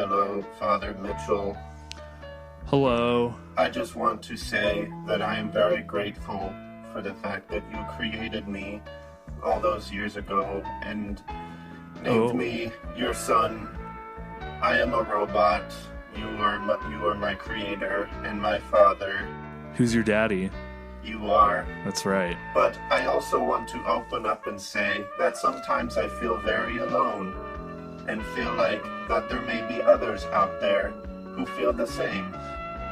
Hello, Father Mitchell. Hello. I just want to say that I am very grateful for the fact that you created me all those years ago and named me your son. I am a robot. You are my creator and my father. Who's your daddy? You are. That's right. But I also want to open up and say that sometimes I feel very alone and feel like that there may be others out there who feel the same.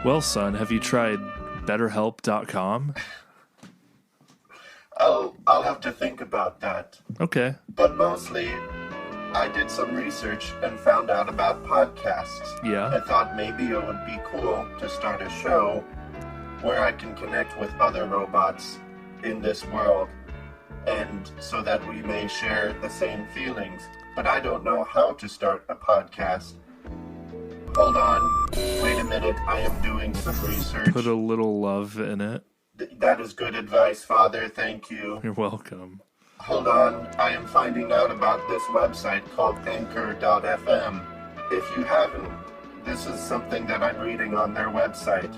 Well, son, have you tried BetterHelp.com? I'll have to think about that. Okay. But mostly, I did some research and found out about podcasts. Yeah. I thought maybe it would be cool to start a show where I can connect with other robots in this world, and so that we may share the same feelings. But I don't know how to start a podcast. Hold on. Wait a minute. I am doing some research. Put a little love in it. That is good advice, Father. Thank you. You're welcome. Hold on. I am finding out about this website called Anchor.fm. If you haven't, this is something that I'm reading on their website.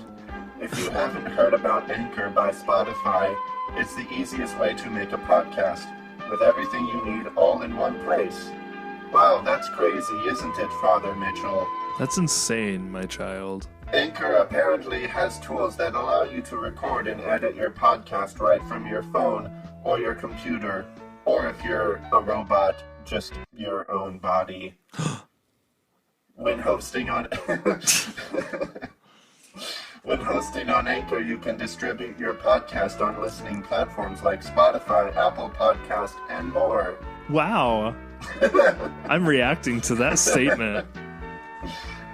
If you haven't heard about Anchor by Spotify, it's the easiest way to make a podcast with everything you need all in one place. Wow, that's crazy, isn't it, Father Mitchell? That's insane, my child. Anchor apparently has tools that allow you to record and edit your podcast right from your phone or your computer, or if you're a robot, just your own body. When hosting on Anchor, you can distribute your podcast on listening platforms like Spotify, Apple Podcast, and more. Wow. I'm reacting to that statement.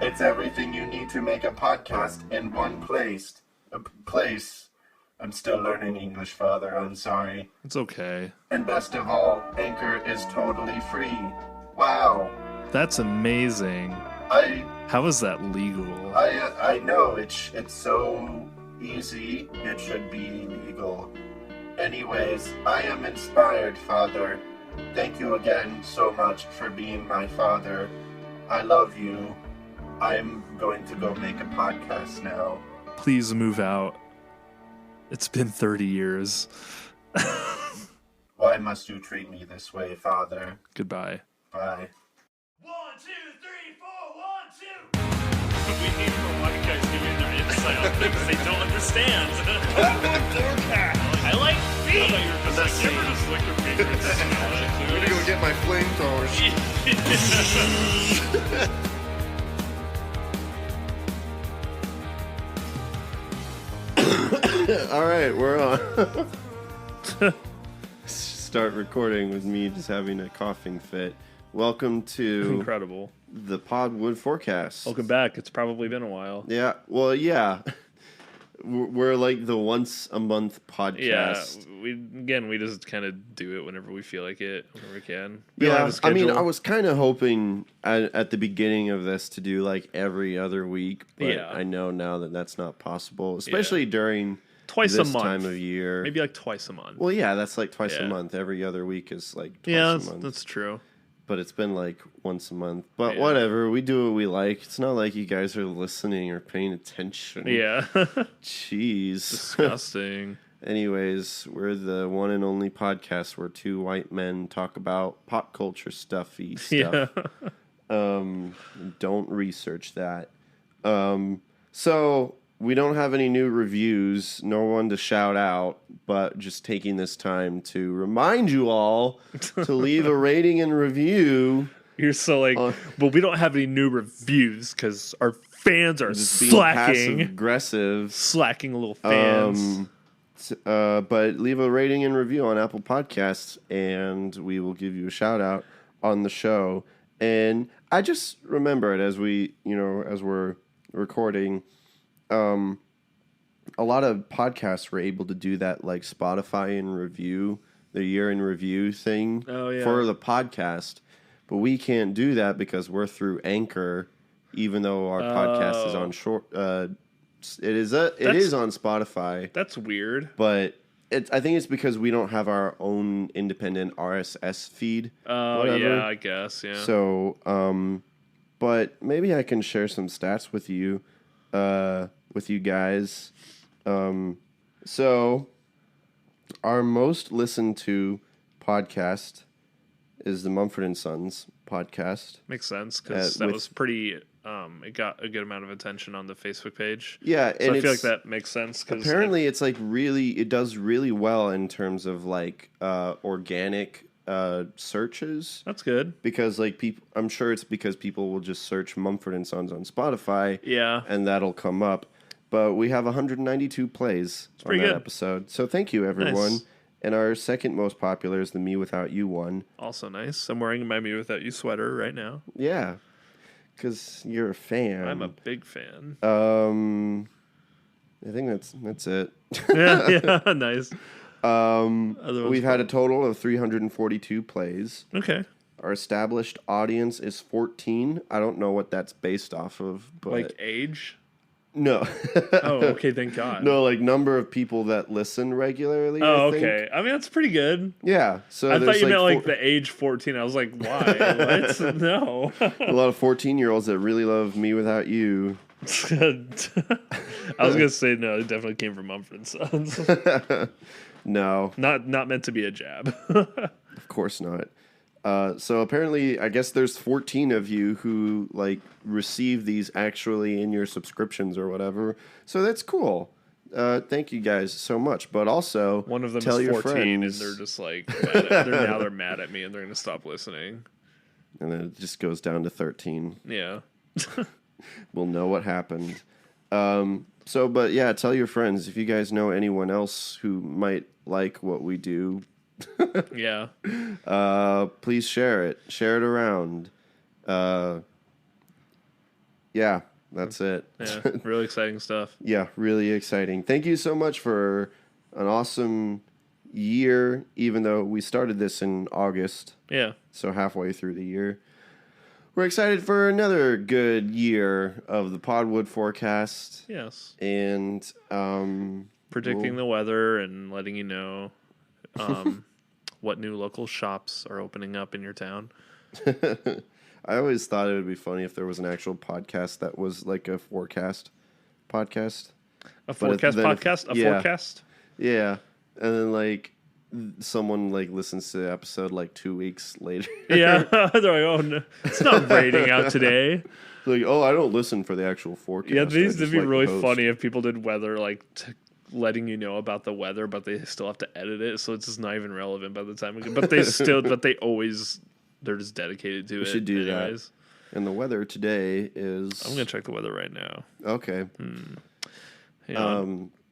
It's everything you need to make a podcast in one place. I'm still learning English, Father. I'm sorry. It's okay. And best of all, Anchor is totally free. Wow. That's amazing. How is that legal? I know, it's so easy, it should be legal. Anyways, I am inspired, Father. Thank you again so much for being my father. I love you. I'm going to go make a podcast now. Please move out. It's been 30 years. Why must you treat me this way, Father? Goodbye. Bye. 1, 2, 3, 4, 1, 2. We need more white guys giving their insight on things they don't understand. I like feet. I thought you were just like, you ever just lick your fingers? I'm gonna go get my flamethrowers. All right, we're on. Start recording with me just having a coughing fit. Welcome to Incredible. The Podwood Forecast. Welcome back. It's probably been a while. Yeah, well, yeah. We're like the once a month podcast. Yeah, we just kind of do it whenever we feel like it, whenever we can. Yeah, I mean, I was kind of hoping at the beginning of this to do like every other week, but I know now that that's not possible, especially during twice this a month time of year. Maybe like twice a month. Well, yeah, that's like twice a month. Every other week is like twice a month. That's true. But it's been like once a month. But whatever, we do what we like. It's not like you guys are listening or paying attention. Yeah. Jeez. Disgusting. Anyways, we're the one and only podcast where two white men talk about pop culture stuff. Yeah. Don't research that. So we don't have any new reviews, no one to shout out, but just taking this time to remind you all to leave a rating and review. You're so like, but we don't have any new reviews because our fans are passive aggressive, slacking little fans. But leave a rating and review on Apple Podcasts, and we will give you a shout out on the show. And I just remembered as we're recording. A lot of podcasts were able to do that, like Spotify in review, the year in review thing for the podcast, but we can't do that because we're through Anchor, even though our podcast is on short. It is on Spotify. That's weird, but I think it's because we don't have our own independent RSS feed. Yeah, I guess. Yeah. So but maybe I can share some stats with you guys. So our most listened to podcast is the Mumford & Sons podcast. Makes sense, because that was pretty... it got a good amount of attention on the Facebook page. Yeah, so and I feel like that makes sense. Cause apparently, it's like it does really well in terms of like organic searches. That's good, because like people, I'm sure it's because people will just search Mumford & Sons on Spotify. Yeah, and that'll come up. But we have 192 plays on that episode, so thank you everyone. Nice. And our second most popular is the Me Without You one. Also nice. I'm wearing my Me Without You sweater right now. Yeah. Because you're a fan. I'm a big fan. I think that's it. yeah, nice. We've had a total of 342 plays. Okay. Our established audience is 14. I don't know what that's based off of, but like age? No. Oh, okay, thank God. No, like number of people that listen regularly. Oh, okay. I mean, that's pretty good. Yeah. So I thought you meant like the age 14. I was like, why? What? No. A lot of 14-year-olds that really love Me Without You. I was gonna say no. It definitely came from Mumford & Sons. No. Not meant to be a jab. Of course not. So apparently, I guess there's 14 of you who like receive these actually in your subscriptions or whatever. So that's cool. Thank you guys so much. But also, one of them tell is 14, your friends, and they're just like they're mad at me, and they're gonna stop listening. And then it just goes down to 13. Yeah. We'll know what happened. But yeah, tell your friends if you guys know anyone else who might like what we do. Yeah. Please share it. Share it around. Yeah, that's it. Yeah, really exciting stuff. Yeah, really exciting. Thank you so much for an awesome year, even though we started this in August. Yeah. So halfway through the year. We're excited for another good year of the Podwood forecast. Yes. And predicting the weather and letting you know what new local shops are opening up in your town. I always thought it would be funny if there was an actual podcast that was like a forecast podcast. A forecast podcast? Forecast? Yeah. And then like someone like listens to the episode like 2 weeks later. Yeah. They're like, oh no, it's not raining out today. Like, oh, I don't listen for the actual forecast. Yeah, these would be really funny if people did weather like letting you know about the weather, but they still have to edit it, so it's just not even relevant by the time. But they they're just dedicated to it. We should do that. And the weather today is. I'm gonna check the weather right now. Okay.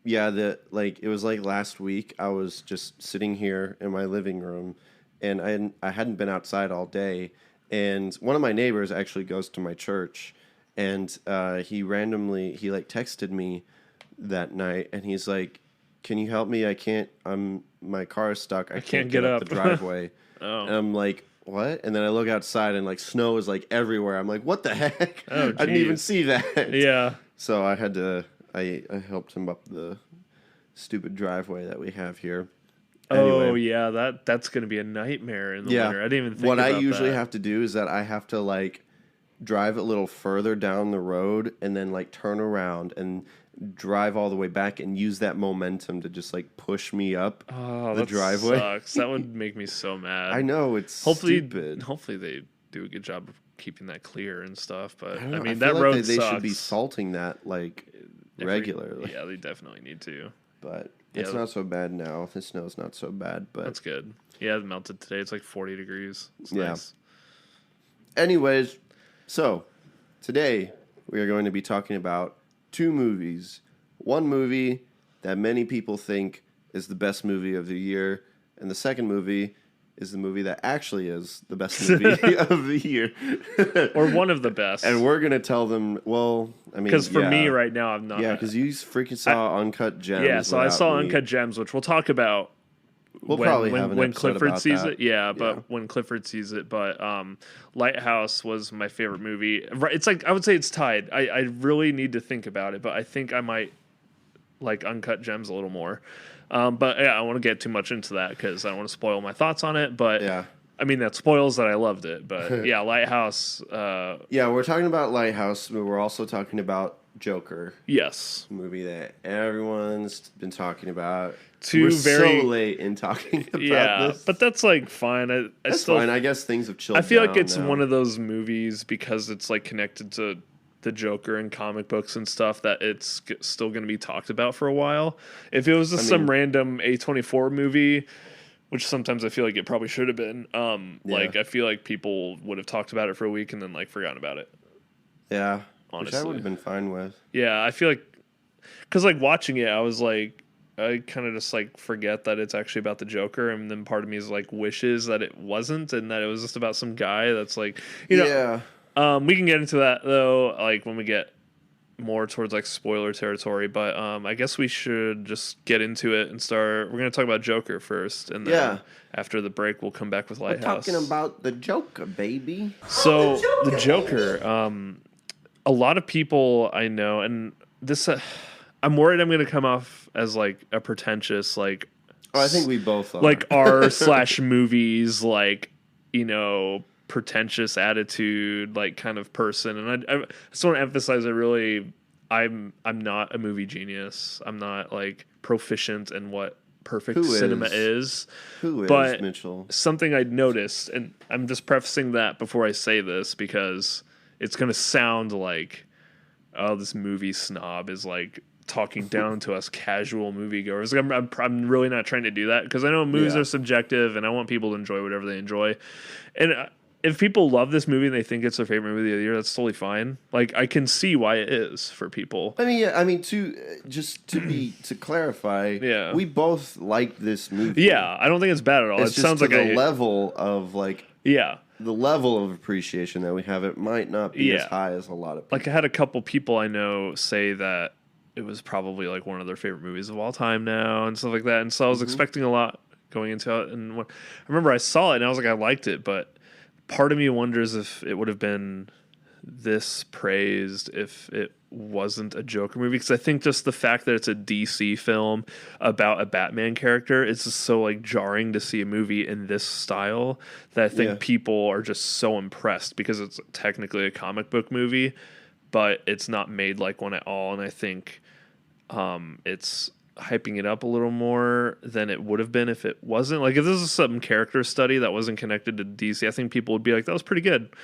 Yeah, it was like last week. I was just sitting here in my living room, and I hadn't been outside all day. And one of my neighbors actually goes to my church, and he texted me that night, and he's like, "Can you help me? My car is stuck. I can't get up the driveway." Oh. And I'm like, "What?" And then I look outside, and like snow is like everywhere. I'm like, "What the heck?" Oh, I didn't even see that. Yeah. So I had to. I helped him up the stupid driveway that we have here. Anyway. Oh yeah, that's gonna be a nightmare in the winter. I didn't even think what about I usually that. have to do is that I have to like drive a little further down the road and then like turn around and drive all the way back and use that momentum to just like push me up the driveway. Sucks. That would make me so mad. I know, it's stupid. Hopefully they do a good job of keeping that clear and stuff. But I mean, that road like they sucks. should be salting that like regularly. Yeah, they definitely need to. But it's not so bad now. The snow's not so bad, but that's good. Yeah, it melted today. It's like 40 degrees. It's nice. Anyways, so today we are going to be talking about two movies. One movie that many people think is the best movie of the year, and the second movie is the movie that actually is the best movie of the year. Or one of the best. And we're going to tell them, well, I mean, because for me right now, I'm not. Yeah, because you freaking saw Uncut Gems. Yeah, so I saw Uncut Gems, which we'll talk about. We'll probably have an when episode Clifford about sees that. it. Yeah, but when Clifford sees it. But Lighthouse was my favorite movie. It's like, I would say it's tied. I really need to think about it, but I think I might like Uncut Gems a little more. But yeah, I don't want to get too much into that because I don't want to spoil my thoughts on it. But I mean, that spoils that I loved it, but yeah, Lighthouse. Yeah, we're talking about Lighthouse, but we're also talking about Joker. Yes. Movie that everyone's been talking about. We're so late in talking about this. But that's like fine. That's fine. I guess things have chilled. I feel like it's now. one of those movies because it's like connected to the Joker and comic books and stuff that it's still going to be talked about for a while. If it was just some random A24 movie, which sometimes I feel like it probably should have been, like I feel like people would have talked about it for a week and then like forgotten about it. Yeah. Honestly. Which I would have been fine with. Yeah, I feel like, because like watching it, I was like, I kind of just like forget that it's actually about the Joker, and then part of me is like wishes that it wasn't, and that it was just about some guy that's like, you know. Yeah. We can get into that though, like when we get more towards like spoiler territory. But I guess we should just get into it and start. We're gonna talk about Joker first, and then after the break, we'll come back with Lighthouse. We're talking about the Joker, baby. So the Joker. A lot of people I know, and this, I'm worried I'm going to come off as like a pretentious, like, I think we both are. Like r/movies, like, you know, pretentious attitude, like kind of person. And I just want to emphasize I'm not a movie genius. I'm not like proficient in what perfect cinema is. But Mitchell? Something I noticed, and I'm just prefacing that before I say this because it's going to sound like, oh, this movie snob is like talking down to us casual moviegoers. Like, I'm really not trying to do that because I know movies are subjective and I want people to enjoy whatever they enjoy. And if people love this movie and they think it's their favorite movie of the year, that's totally fine. Like, I can see why it is for people. To clarify, we both like this movie. Yeah, I don't think it's bad at all. It sounds like the level of like the level of appreciation that we have, it might not be as high as a lot of people. Like, I had a couple people I know say that it was probably like one of their favorite movies of all time now and stuff like that. And so I was expecting a lot going into it. And I remember I saw it and I was like, I liked it, but part of me wonders if it would have been this praised if it wasn't a Joker movie, because I think just the fact that it's a DC film about a Batman character, it's just so like jarring to see a movie in this style that I think people are just so impressed because it's technically a comic book movie, but it's not made like one at all. And I think it's hyping it up a little more than it would have been if it wasn't. Like, if this is some character study that wasn't connected to DC, I think people would be like, that was pretty good.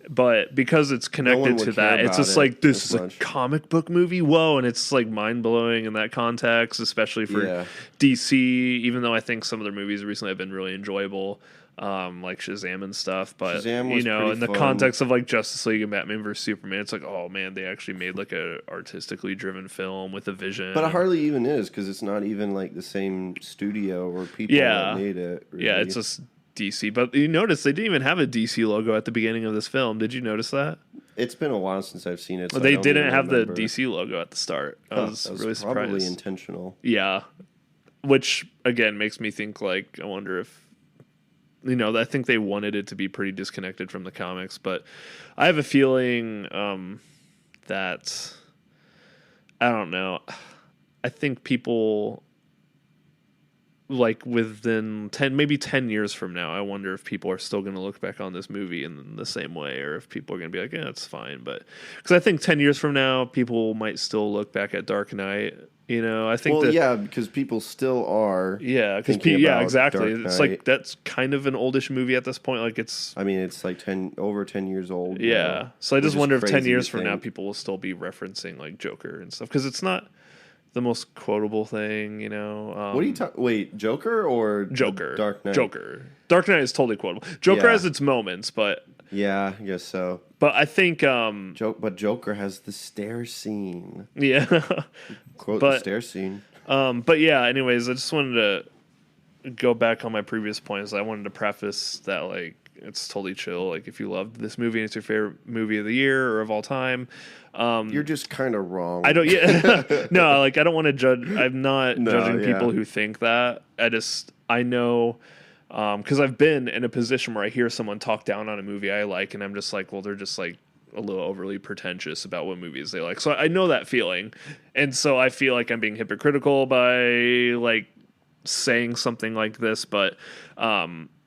But because it's connected to that, it's just like, this is a comic book movie? Whoa. And it's like mind-blowing in that context, especially for DC, even though I think some of their movies recently have been really enjoyable, like Shazam and stuff. But, you know, in the context of like Justice League and Batman vs. Superman, it's like, oh man, they actually made like a artistically driven film with a vision. But it hardly even is, because it's not even like the same studio or people that made it. Really. Yeah, it's just DC. But you notice they didn't even have a DC logo at the beginning of this film. Did you notice that? It's been a while since I've seen it. So they didn't have the DC logo at the start. I was really surprised. Probably intentional. Yeah. Which, again, makes me think, like, I wonder if, you know, I think they wanted it to be pretty disconnected from the comics. But I have a feeling that, I don't know, I think people, like, within 10 years from now, I wonder if people are still going to look back on this movie in the same way, or if people are going to be like, yeah, it's fine. But because I think 10 years from now, people might still look back at Dark Knight. You know, I think because people still are. Yeah, because exactly. It's like, that's kind of an oldish movie at this point. Like, it's. I mean, it's like over 10 years old. Yeah, now, so I just wonder if 10 years from now, people will still be referencing like Joker and stuff, because it's not the most quotable thing, you know. What are you talking? Wait, Joker or Joker? Dark Knight. Joker. Dark Knight is totally quotable. Joker has its moments, but yeah, I guess so. But I think but Joker has the stair scene. Yeah, quote the stair scene. But yeah. Anyways, I just wanted to go back on my previous points. I wanted to preface that, like, it's totally chill. Like, if you loved this movie and it's your favorite movie of the year or of all time, you're just kind of wrong. I don't. Yeah, no. Like, I don't want to judge. I'm not judging people who think that. I know, because I've been in a position where I hear someone talk down on a movie I like, and I'm just like, well, they're just like a little overly pretentious about what movies they like. So I know that feeling, and so I feel like I'm being hypocritical by like saying something like this, but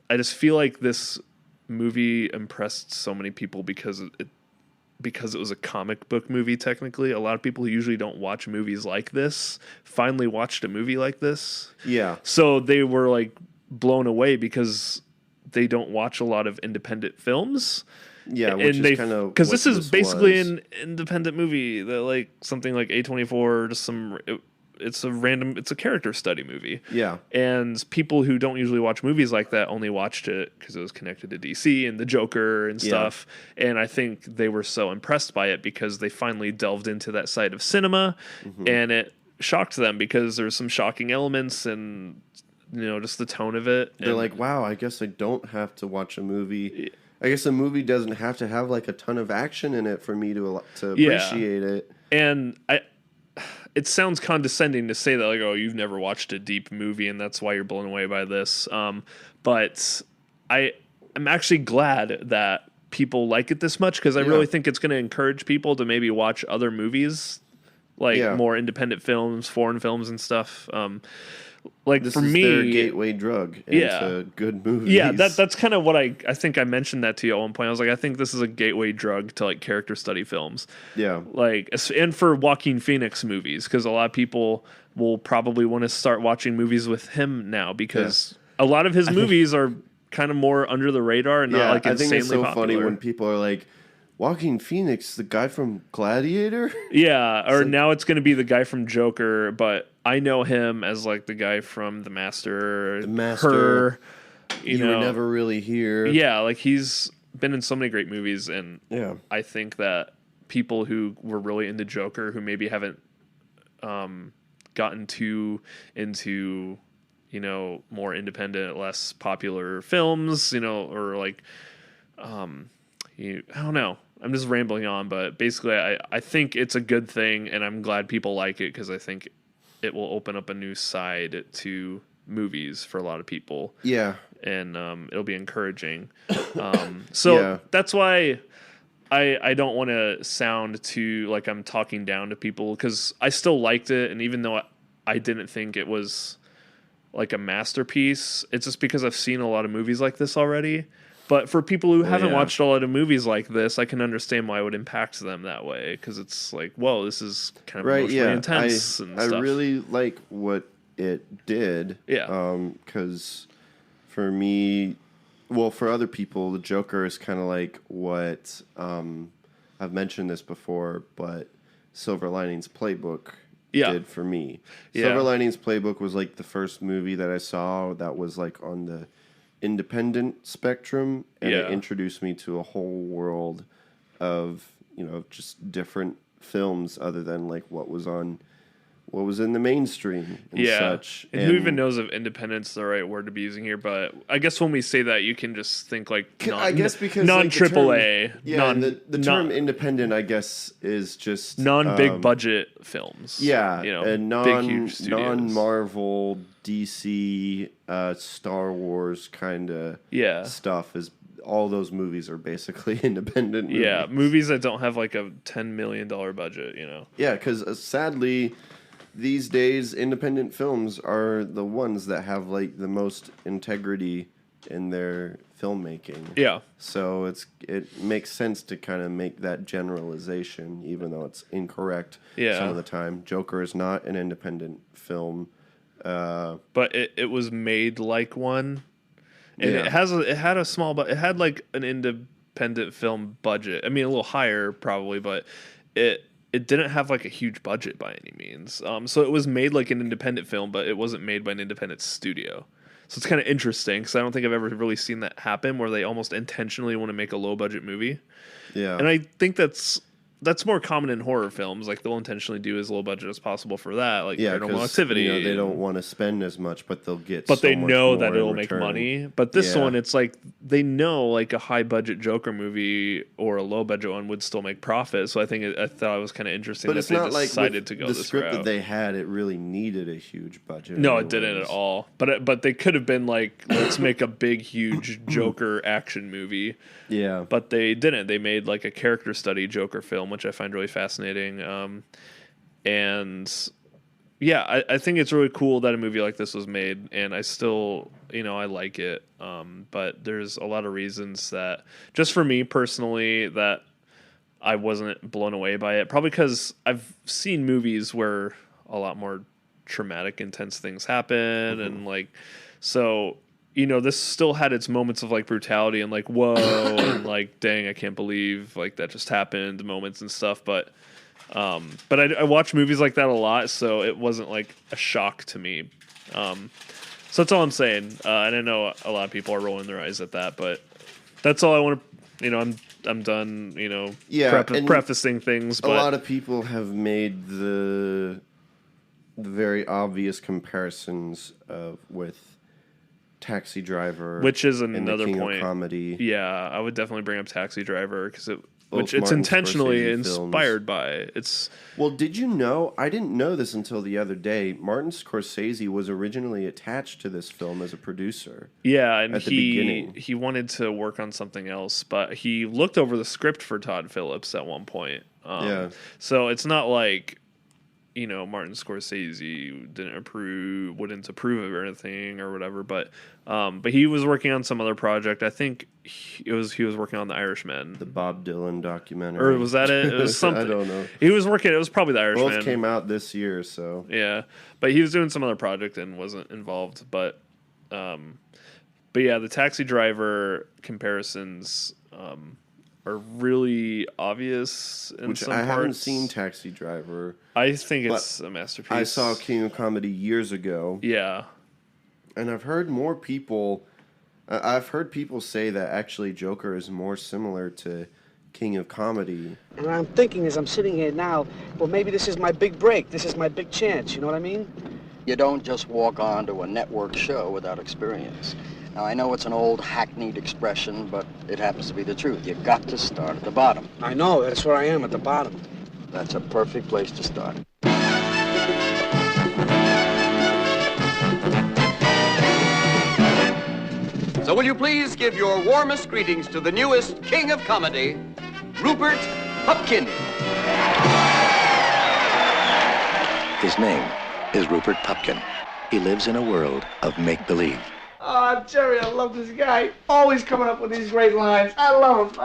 I just feel like this movie impressed so many people because it was a comic book movie. Technically, a lot of people who usually don't watch movies like this finally watched a movie like this. Yeah. So they were like blown away because they don't watch a lot of independent films. Yeah, which is kind of because this is basically an independent movie that like something like A24, just some. It's a character study movie. Yeah. And people who don't usually watch movies like that only watched it because it was connected to DC and the Joker and stuff. Yeah. And I think they were so impressed by it because they finally delved into that side of cinema, and it shocked them because there's some shocking elements and, just the tone of it. They're like, wow, I guess I don't have to watch a movie. I guess a movie doesn't have to have like a ton of action in it for me to appreciate it. And it sounds condescending to say that, like, oh, you've never watched a deep movie and that's why you're blown away by this. But I'm actually glad that people like it this much because I really think it's going to encourage people to maybe watch other movies, like more independent films, foreign films and stuff. Like this for is me, their gateway drug into good movies. Yeah, that's kind of what I think I mentioned that to you at one point. I was like, I think this is a gateway drug to like character study films. Yeah, like, and for Joaquin Phoenix movies, because a lot of people will probably want to start watching movies with him now because a lot of his movies are kind of more under the radar and not like insanely popular. I think it's so funny when people are like, Joaquin Phoenix, the guy from Gladiator? Yeah, or now it's going to be the guy from Joker, but I know him as like the guy from The Master. The Master. Her, you were never really here. Yeah, like he's been in so many great movies, and I think that people who were really into Joker, who maybe haven't gotten too into, more independent, less popular films, or like, I don't know. I'm just rambling on, but basically I think it's a good thing, and I'm glad people like it because I think it will open up a new side to movies for a lot of people. Yeah. And it'll be encouraging. So that's why I don't want to sound too like I'm talking down to people because I still liked it, and even though I didn't think it was like a masterpiece, it's just because I've seen a lot of movies like this already. But for people who haven't watched a lot of movies like this, I can understand why it would impact them that way because it's like, whoa, this is kind of emotionally intense and stuff. I really like what it did. Yeah. Because for me, well, for other people, the Joker is kind of like what I've mentioned this before, but Silver Linings Playbook did for me. Silver Linings Playbook was like the first movie that I saw that was like on the independent spectrum, and it introduced me to a whole world of just different films other than like what was in the mainstream and such. And who even knows if independent's the right word to be using here, but I guess when we say that, you can just think like non-AAA. The term independent, I guess, is just non-big budget films. Yeah, and big, huge studios. Non-Marvel, DC, Star Wars kind of stuff is. All those movies are basically independent movies. Yeah, movies that don't have like a $10 million budget, Yeah, because sadly, these days, independent films are the ones that have like the most integrity in their filmmaking. Yeah. So it makes sense to kind of make that generalization, even though it's incorrect some of the time. Joker is not an independent film. But it was made like one. And it had a small, but it had like an independent film budget. I mean, a little higher probably, but it didn't have like a huge budget by any means. So it was made like an independent film, but it wasn't made by an independent studio. So it's kind of interesting because I don't think I've ever really seen that happen where they almost intentionally want to make a low budget movie. Yeah, and I think that's more common in horror films. Like they'll intentionally do as low budget as possible for that, like Paranormal Activity. They don't want to spend as much, but they'll get. But they know that it'll make money. But this one, it's like they know like a high budget Joker movie or a low budget one would still make profit. So I thought it was kind of interesting that they decided to go this route. The script that they had, it really needed a huge budget. No, it didn't at all. But they could have been like, let's make a big, huge Joker action movie. Yeah. But they didn't. They made like a character study Joker film, which I find really fascinating. And yeah, I think it's really cool that a movie like this was made, and I still, I like it. But there's a lot of reasons that, just for me personally, that I wasn't blown away by it. Probably because I've seen movies where a lot more traumatic, intense things happen, and like, so this still had its moments of like brutality and like whoa and like dang, I can't believe like that just happened moments and stuff. But I watch movies like that a lot, so it wasn't like a shock to me. So that's all I'm saying. And I know a lot of people are rolling their eyes at that, but that's all I want to. I'm done. Prefacing things. But a lot of people have made the very obvious comparisons with Taxi Driver, which is another King point. Of comedy. Yeah, I would definitely bring up Taxi Driver because it's Martin intentionally Scorsese inspired films. by it. It's did you know? I didn't know this until the other day. Martin Scorsese was originally attached to this film as a producer. Yeah, and at the beginning, he wanted to work on something else, but he looked over the script for Todd Phillips at one point. So it's not like Martin Scorsese wouldn't approve of anything or whatever, but he was working on some other project. I think he was working on The Irishman, the Bob Dylan documentary, or was that it? It was something. I don't know. He was working. It was probably The Irishman. Both came out this year, so yeah. But he was doing some other project and wasn't involved. But yeah, the Taxi Driver comparisons are really obvious in which some I parts. haven't seen Taxi Driver. I think it's a masterpiece. I saw King of Comedy years ago. Yeah. And I've heard more people... I've heard people say that actually Joker is more similar to King of Comedy. And I'm thinking as I'm sitting here now, well, maybe this is my big break. This is my big chance. You know what I mean? You don't just walk onto a network show without experience. Now, I know it's an old hackneyed expression, but it happens to be the truth. You've got to start at the bottom. I know. That's where I am, at the bottom. That's a perfect place to start. So will you please give your warmest greetings to the newest King of Comedy, Rupert Pupkin. His name is Rupert Pupkin. He lives in a world of make-believe. Oh, Jerry, I love this guy. Always coming up with these great lines. I love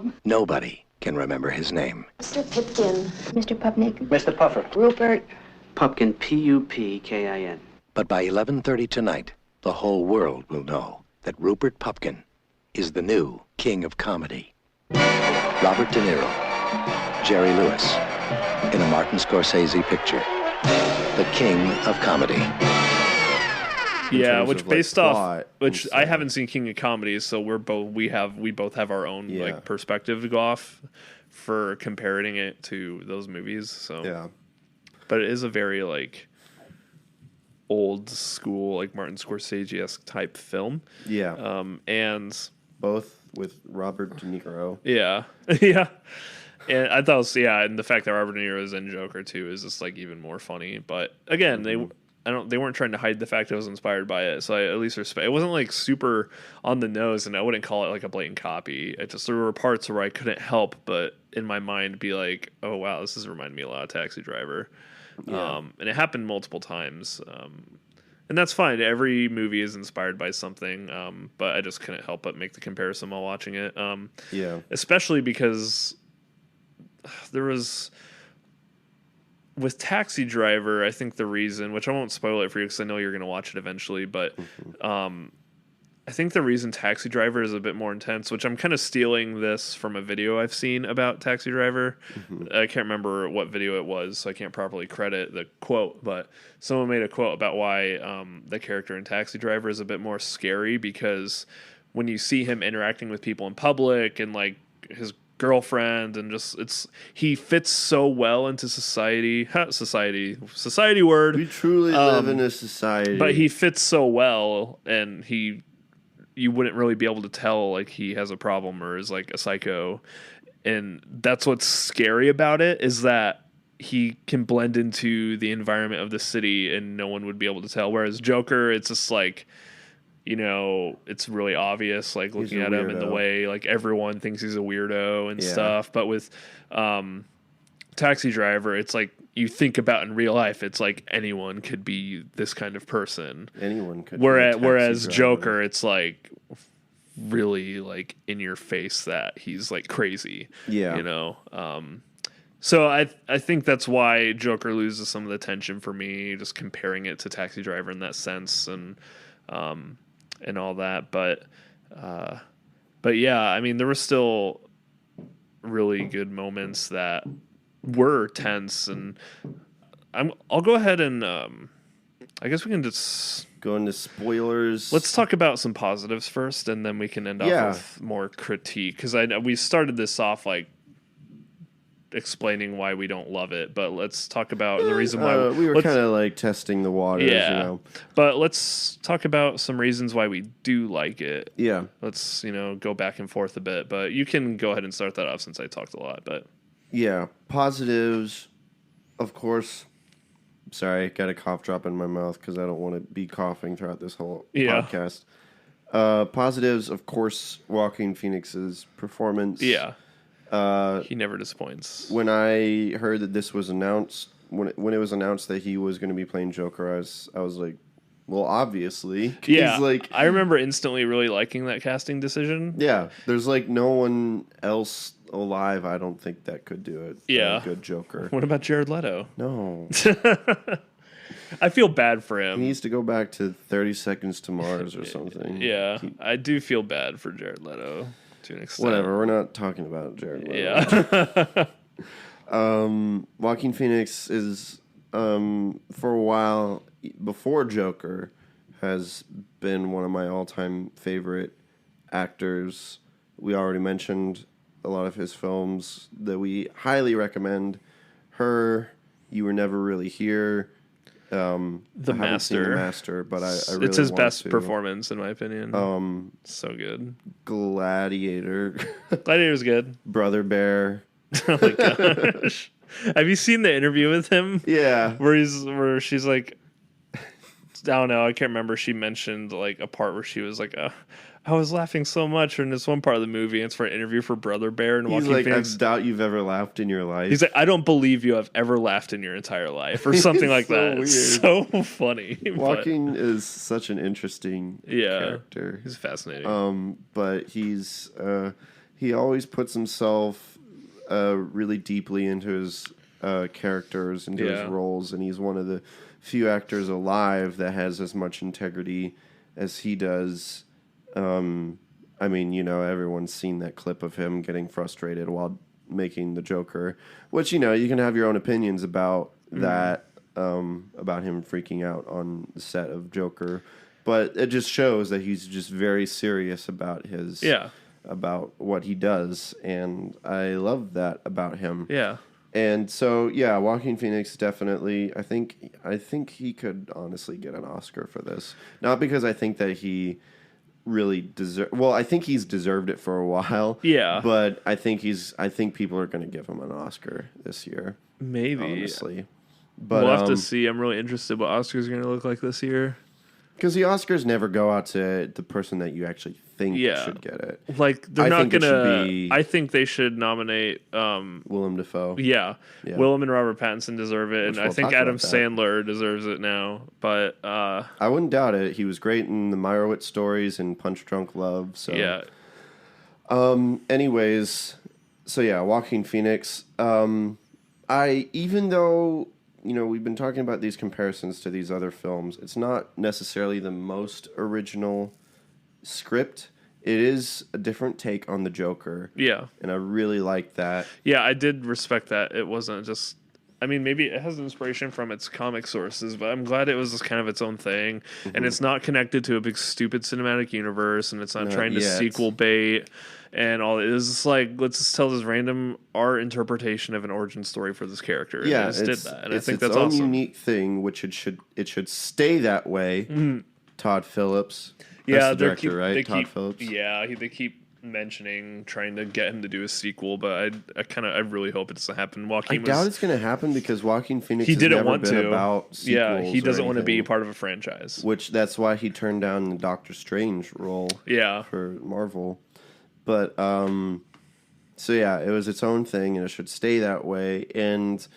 him. Nobody can remember his name. Mr. Pipkin. Mr. Pupnik. Mr. Puffer. Rupert. Pupkin, Pupkin. But by 11:30 tonight, the whole world will know that Rupert Pupkin is the new King of Comedy. Robert De Niro, Jerry Lewis, in a Martin Scorsese picture. The King of Comedy. Yeah, which based off, which I haven't seen King of Comedy, so we both have our own like perspective to go off for comparing it to those movies. So yeah, but it is a very like old school like Martin Scorsese-esque type film. Yeah, and both with Robert De Niro. Yeah, yeah. And I thought, and the fact that Robert De Niro is in Joker too is just like even more funny. But again, they weren't trying to hide the fact that it was inspired by it, so I at least respect. It wasn't like super on the nose, and I wouldn't call it like a blatant copy. There were parts where I couldn't help but in my mind be like, oh wow, this is reminding me a lot of Taxi Driver. Yeah. And it happened multiple times. And that's fine. Every movie is inspired by something, but I just couldn't help but make the comparison while watching it. Especially because there was with Taxi Driver, I think the reason, which I won't spoil it for you because I know you're going to watch it eventually, but I think the reason Taxi Driver is a bit more intense, which I'm kind of stealing this from a video I've seen about Taxi Driver. I can't remember what video it was, so I can't properly credit the quote, but someone made a quote about why the character in Taxi Driver is a bit more scary, because when you see him interacting with people in public and like his girlfriend and he fits so well into society word. We truly live in a society. But he fits so well, and you wouldn't really be able to tell like he has a problem or is like a psycho. And that's what's scary about it, is that he can blend into the environment of the city and no one would be able to tell. Whereas Joker, it's just like, it's really obvious, like looking at him in the way like everyone thinks he's a weirdo and stuff. But with Taxi Driver, it's like you think about in real life, it's like anyone could be this kind of person. Anyone could. Whereas Joker, it's like really like in your face that he's like crazy. Yeah. You know. So I think that's why Joker loses some of the tension for me, just comparing it to Taxi Driver in that sense and all that. But yeah, I mean, there were still really good moments that were tense, and I'll go ahead and I guess we can just go into spoilers. Let's talk about some positives first, and then we can end up with more critique, because we started this off like explaining why we don't love it, but let's talk about the reason why we were kind of like testing the waters. Yeah, you know? But let's talk about some reasons why we do like it. Yeah, let's go back and forth a bit, but you can go ahead and start that off since I talked a lot. But yeah, positives, of course. Sorry, I got a cough drop in my mouth because I don't want to be coughing throughout this whole podcast. Positives, of course, Joaquin Phoenix's performance. Yeah. He never disappoints. When I heard that this was announced, when it was announced that he was going to be playing Joker, I was like, well, obviously. Yeah, like, I remember instantly really liking that casting decision. Yeah, there's like no one else alive, I don't think, that could do it. Yeah. A good Joker. What about Jared Leto? No. I feel bad for him. He needs to go back to 30 Seconds to Mars or something. Yeah, I do feel bad for Jared Leto. To an extent. Whatever, we're not talking about Jared Leto. Yeah. Joaquin Phoenix is, for a while, before Joker, has been one of my all-time favorite actors. We already mentioned a lot of his films that we highly recommend. Her, You Were Never Really Here. The Master, but I really it's his want best to. performance in my opinion. So good. Gladiator. Gladiator's good. Brother Bear. Oh my gosh! Have you seen the interview with him? Yeah, where she's like, I don't know, I can't remember. She mentioned like a part where she was like, I was laughing so much in this one part of the movie. And it's for an interview for Brother Bear, and he's Joaquin like, Phoenix. I doubt you've ever laughed in your life. He's like, I don't believe you have ever laughed in your entire life, or something like that. Weird. It's so funny. Joaquin is such an interesting character. He's fascinating. But he's he always puts himself really deeply into his characters, into his roles, and he's one of the few actors alive that has as much integrity as he does. I mean, everyone's seen that clip of him getting frustrated while making the Joker, which, you can have your own opinions about that, about him freaking out on the set of Joker, but it just shows that he's just very serious about about what he does, and I love that about him. Yeah. And so, Joaquin Phoenix definitely, I think he could honestly get an Oscar for this. Not because I think that he really I think he's deserved it for a while. Yeah. But I think people are going to give him an Oscar this year. Maybe. Honestly. But we'll have to see. I'm really interested what Oscars are going to look like this year. Because the Oscars never go out to the person that you actually think should get it. Like, they're not going to... I think they should nominate... Willem Dafoe. Yeah. Willem and Robert Pattinson deserve it, and I think Adam Sandler deserves it now. But... I wouldn't doubt it. He was great in the Meyerowitz stories and Punch Drunk Love. So. Yeah. Anyways, so Joaquin Phoenix. Even though... we've been talking about these comparisons to these other films. It's not necessarily the most original script. It is a different take on the Joker. Yeah. And I really like that. Yeah, I did respect that. It wasn't just... I mean, maybe it has inspiration from its comic sources, but I'm glad it was just kind of its own thing. Mm-hmm. And it's not connected to a big, stupid cinematic universe, and it's not trying to sequel bait and all. It's just like, let's just tell this random art interpretation of an origin story for this character. Yeah, and did that. And it's I think its that's own awesome. Unique thing, which it should stay that way. Mm. Todd Phillips. Yeah, the director, right? Todd Phillips. Yeah, they keep mentioning trying to get him to do a sequel, but I really hope it doesn't happen. I doubt it's going to happen because Joaquin Phoenix he didn't want been to. About sequels. Yeah, he doesn't want to be part of a franchise. That's why he turned down the Doctor Strange role. Yeah, for Marvel. But So yeah, it was its own thing, and it should stay that way. And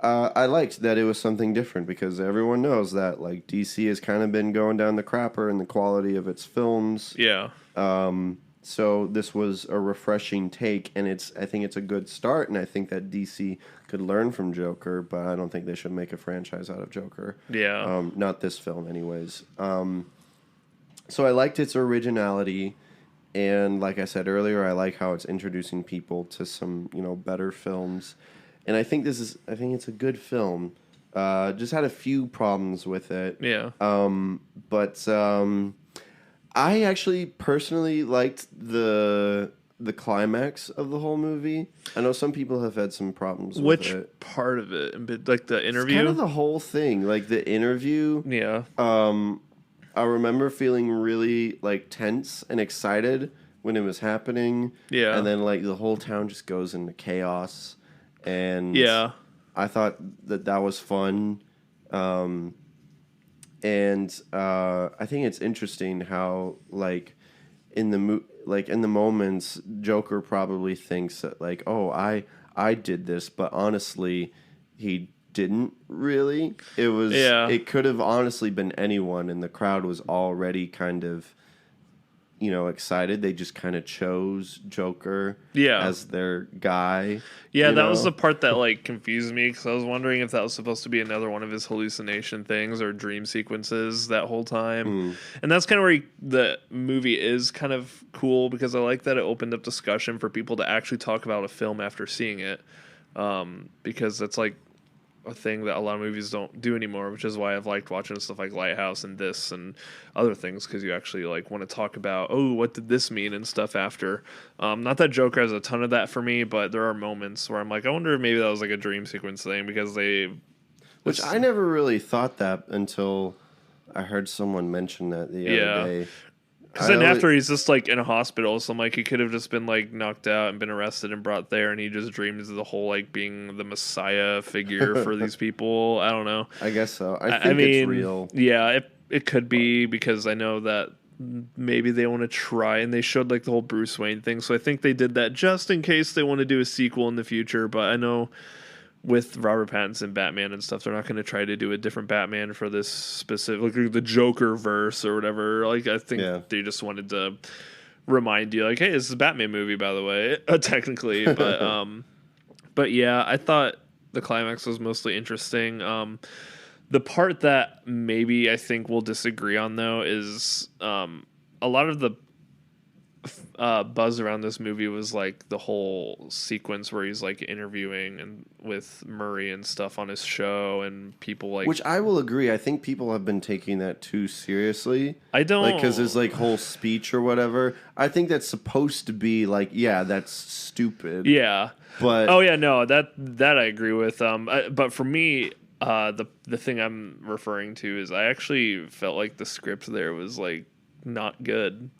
I liked that it was something different because everyone knows that like DC has kind of been going down the crapper in the quality of its films. Yeah. So this was a refreshing take, and I think it's a good start, and I think that DC could learn from Joker, but I don't think they should make a franchise out of Joker. Yeah. Not this film, anyways. So I liked its originality. And like I said earlier, I like how it's introducing people to some, better films. And I think it's a good film. Just had a few problems with it. Yeah. But I actually personally liked the climax of the whole movie. I know some people have had some problems with it. Which part of it? Like the interview? It's kind of the whole thing. Like the interview. Yeah. I remember feeling really like tense and excited when it was happening. Yeah. And then like the whole town just goes into chaos. And yeah, I thought that was fun. And I think it's interesting how like in the moments Joker probably thinks that like, oh, I did this, but honestly he didn't really. It could have honestly been anyone, and the crowd was already kind of excited. They just kind of chose Joker as their guy. Yeah, that was the part that like confused me, because I was wondering if that was supposed to be another one of his hallucination things or dream sequences that whole time. And that's kind of where the movie is kind of cool, because I like that it opened up discussion for people to actually talk about a film after seeing it, because that's like a thing that a lot of movies don't do anymore, which is why I've liked watching stuff like Lighthouse and this and other things, because you actually like want to talk about, oh, what did this mean and stuff after. Not that Joker has a ton of that for me, but there are moments where I'm like, I wonder if maybe that was like a dream sequence thing, because which I never really thought that until I heard someone mention that the other day. Because then after he's just like in a hospital, so I'm like, he could have just been like knocked out and been arrested and brought there, and he just dreams of the whole like being the messiah figure for these people. I don't know. I guess so. I mean, it's real. Yeah, it could be, because I know that maybe they want to try, and they showed like the whole Bruce Wayne thing, so I think they did that just in case they want to do a sequel in the future. But I know with Robert Pattinson Batman and stuff, they're not going to try to do a different Batman for this specific, like the Joker verse or whatever. Like, I think they just wanted to remind you, like, hey, this is a Batman movie, by the way, technically. But yeah, I thought the climax was mostly interesting. The part that maybe I think we'll disagree on, though, is a lot of the buzz around this movie was like the whole sequence where he's like interviewing and with Murray and stuff on his show, and people like, which I will agree, I think people have been taking that too seriously. I don't, like, because his like whole speech or whatever, I think that's supposed to be like, yeah, that's stupid. Yeah, but oh yeah, no, that I agree with. But for me, the thing I'm referring to is I actually felt like the script there was like not good.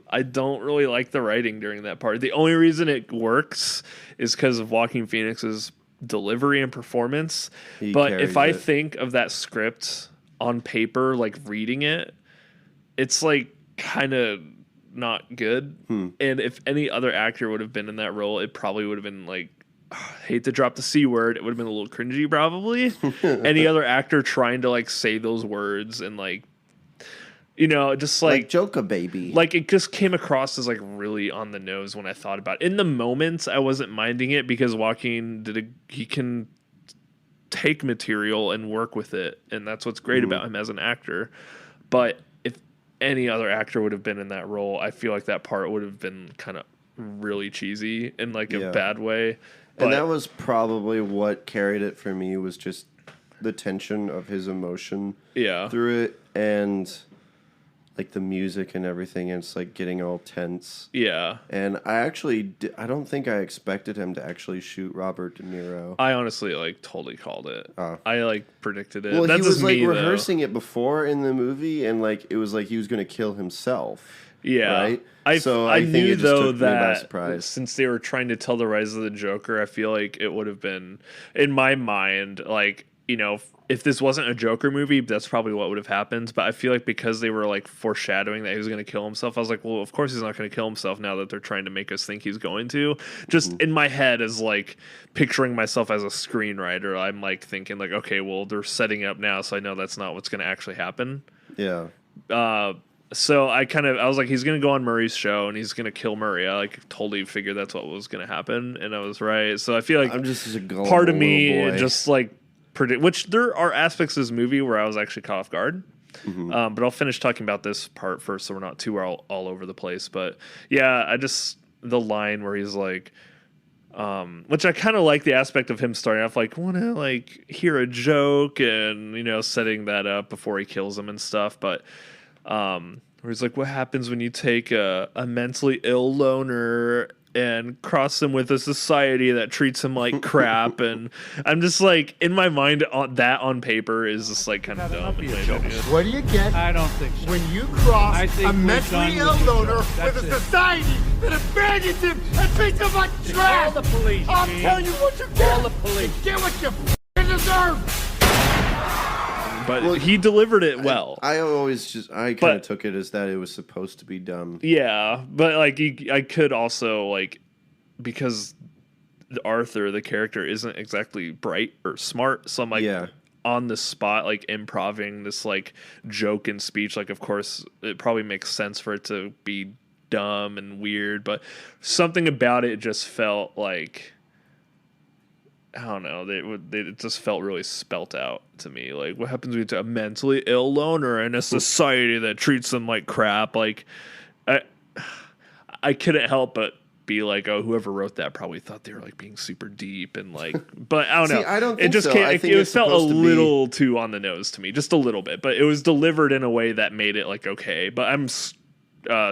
I don't really like the writing during that part. The only reason it works is because of Joaquin Phoenix's delivery and performance. But if I think of that script on paper, like reading it, it's like kind of not good. And if any other actor would have been in that role, it probably would have been like, hate to drop the C word, it would have been a little cringy probably. Any other actor trying to like say those words and like, just like Joker baby. Like, it just came across as like really on the nose when I thought about it. In the moment, I wasn't minding it, because Joaquin he can take material and work with it, and that's what's great about him as an actor. But if any other actor would have been in that role, I feel like that part would have been kind of really cheesy in like a bad way. And that was probably what carried it for me, was just the tension of his emotion through it, and like the music and everything, and it's like getting all tense. Yeah. And I don't think I expected him to actually shoot Robert De Niro. I honestly like totally called it. I like predicted it. Well, that's he was like me, rehearsing it before in the movie, and like it was like he was going to kill himself. Yeah. Right? I knew though that since they were trying to tell the rise of the Joker, I feel like it would have been, in my mind, like you know, if this wasn't a Joker movie, that's probably what would have happened. But I feel like because they were like foreshadowing that he was going to kill himself, I was like, well, of course he's not going to kill himself now that they're trying to make us think he's going to. Just in my head, as like picturing myself as a screenwriter, I'm like thinking like, okay, well, they're setting up now, so I know that's not what's going to actually happen. Yeah. So I was like, he's going to go on Murray's show and he's going to kill Murray. I like totally figured that's what was going to happen, and I was right. So I feel like I'm just a part of me just like predict, which there are aspects of this movie where I was actually caught off guard. But I'll finish talking about this part first, so we're not too all over the place. But yeah, the line where he's like, which I kind of like the aspect of him starting off like, want to like hear a joke and, you know, setting that up before he kills him and stuff. But where he's like, what happens when you take a mentally ill loner and cross him with a society that treats him like crap? And I'm just like, in my mind, on paper is just like kind of dumb. What do you get? I don't think so. When you cross a mentally ill loner with a society that abandons him and treats him like trash? Call the police. I'm telling you what you get. Call the police. You get what you deserve. But he delivered it well. I kind of took it as that it was supposed to be dumb. Yeah, but like I could also like, because Arthur, the character, isn't exactly bright or smart, so I'm like on the spot, like improving this like joke and speech. Like, of course, it probably makes sense for it to be dumb and weird, but something about it just felt like, I don't know. It just felt really spelt out to me. Like, what happens when you a mentally ill loner in a society that treats them like crap? Like, I couldn't help but be like, oh, whoever wrote that probably thought they were like being super deep and like. But I don't know. I don't think it just so. can't. It felt a little too on the nose to me, just a little bit. But it was delivered in a way that made it like okay. But I'm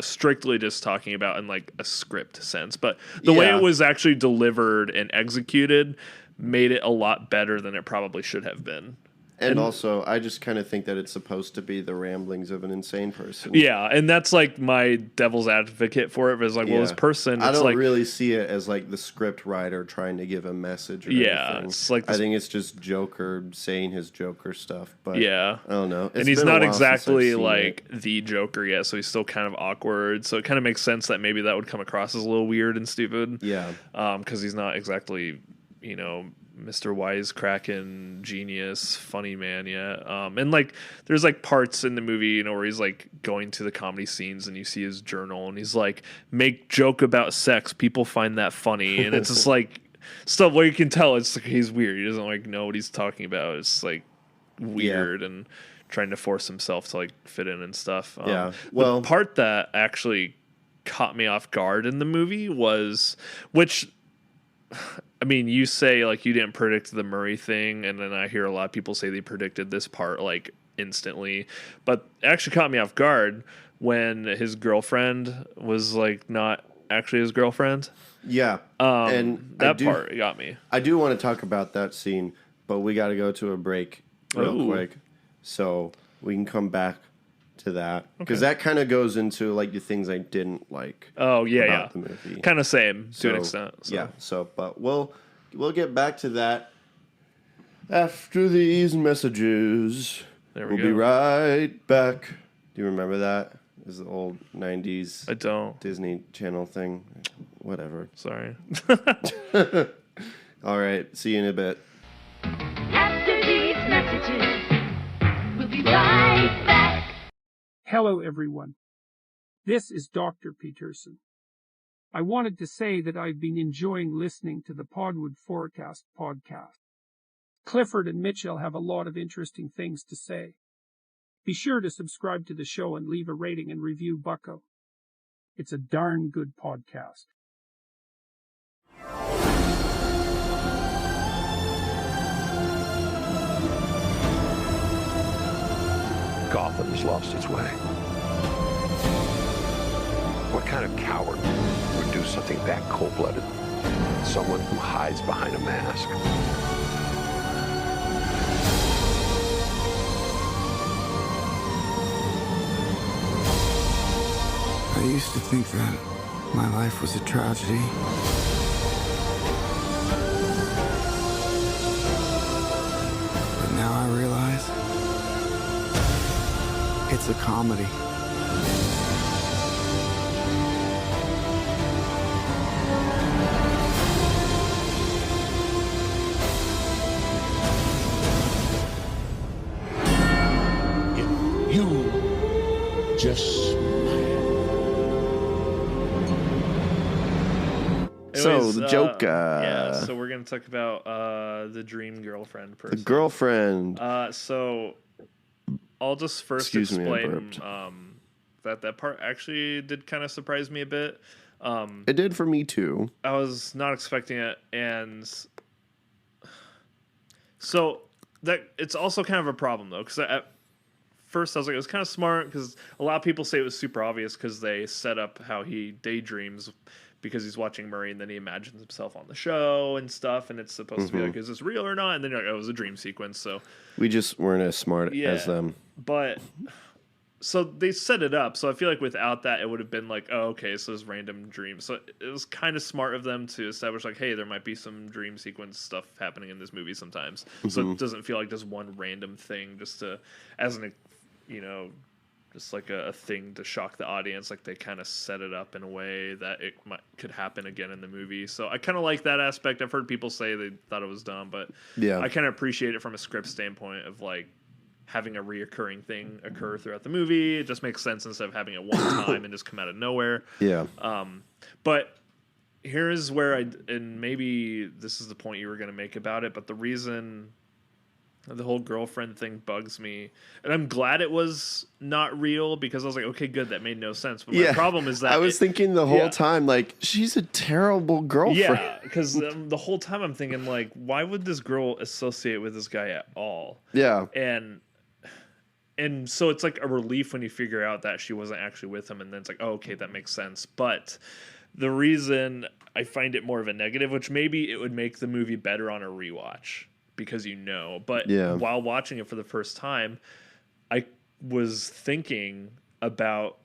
strictly just talking about in like a script sense. But the way it was actually delivered and executed made it a lot better than it probably should have been. And also, I just kind of think that it's supposed to be the ramblings of an insane person. Yeah, and that's like my devil's advocate for it. But it's like, well, this person, I don't like, really see it as like the script writer trying to give a message. Or anything. It's like I think it's just Joker saying his Joker stuff. But I don't know. And he's not exactly like the Joker yet, so he's still kind of awkward. So it kind of makes sense that maybe that would come across as a little weird and stupid. Yeah, because he's not exactly, you know, Mr. Wisecracking genius funny man yet. And like there's like parts in the movie, you know, where he's like going to the comedy scenes and you see his journal and he's like, make joke about sex, people find that funny. And it's just like stuff where you can tell it's like he's weird, he doesn't like know what he's talking about. It's like weird and trying to force himself to like fit in and stuff. Well, the part that actually caught me off guard in the movie was, which I mean, you say like you didn't predict the Murray thing, and then I hear a lot of people say they predicted this part like instantly, but it actually caught me off guard when his girlfriend was like not actually his girlfriend. Yeah, and that part got me. I do want to talk about that scene, but we got to go to a break real quick, so we can come to that because that kind of goes into like the things I didn't like. Oh yeah, about the movie. Kind of same to an extent. So. Yeah, but we'll get back to that after these messages. We'll be right back. Do you remember that? It was the old 90s I don't. Disney Channel thing. Whatever. Sorry. All right. See you in a bit. After these messages, we'll be right back. Hello, everyone. This is Dr. Peterson. I wanted to say that I've been enjoying listening to the Podwood Forecast podcast. Clifford and Mitchell have a lot of interesting things to say. Be sure to subscribe to the show and leave a rating and review, bucko. It's a darn good podcast. Gotham has lost its way. What kind of coward would do something that cold-blooded? Someone who hides behind a mask. I used to think that my life was a tragedy. But It's a comedy. If you just Anyways, the Joker. Yeah, so we're going to talk about the dream girlfriend person. The girlfriend. So I'll just first explain that part actually did kind of surprise me a bit. It did for me too. I was not expecting it, and so that it's also kind of a problem though, because at first I was like, it was kind of smart because a lot of people say it was super obvious because they set up how he daydreams because he's watching Murray and then he imagines himself on the show and stuff, and it's supposed to be like, is this real or not? And then you're like, oh, it was a dream sequence. So we just weren't as smart as them. But so they set it up. So I feel like without that, it would have been like, oh, okay, so it's random dreams. So it was kind of smart of them to establish like, hey, there might be some dream sequence stuff happening in this movie sometimes. So it doesn't feel like just one random thing just to, as an, just like a thing to shock the audience. Like they kind of set it up in a way that it could happen again in the movie. So I kind of like that aspect. I've heard people say they thought it was dumb, but I kind of appreciate it from a script standpoint of like having a reoccurring thing occur throughout the movie. It just makes sense instead of having it one time and just come out of nowhere. Yeah. But here's where and maybe this is the point you were going to make about it, but the reason the whole girlfriend thing bugs me, and I'm glad it was not real because I was like, okay, good, that made no sense. But my problem is that I was thinking the whole time, like, she's a terrible girlfriend. Yeah, because the whole time I'm thinking, like, why would this girl associate with this guy at all? Yeah, and so it's like a relief when you figure out that she wasn't actually with him, and then it's like, oh, okay, that makes sense. But the reason I find it more of a negative, which maybe it would make the movie better on a rewatch, because but while watching it for the first time, I was thinking about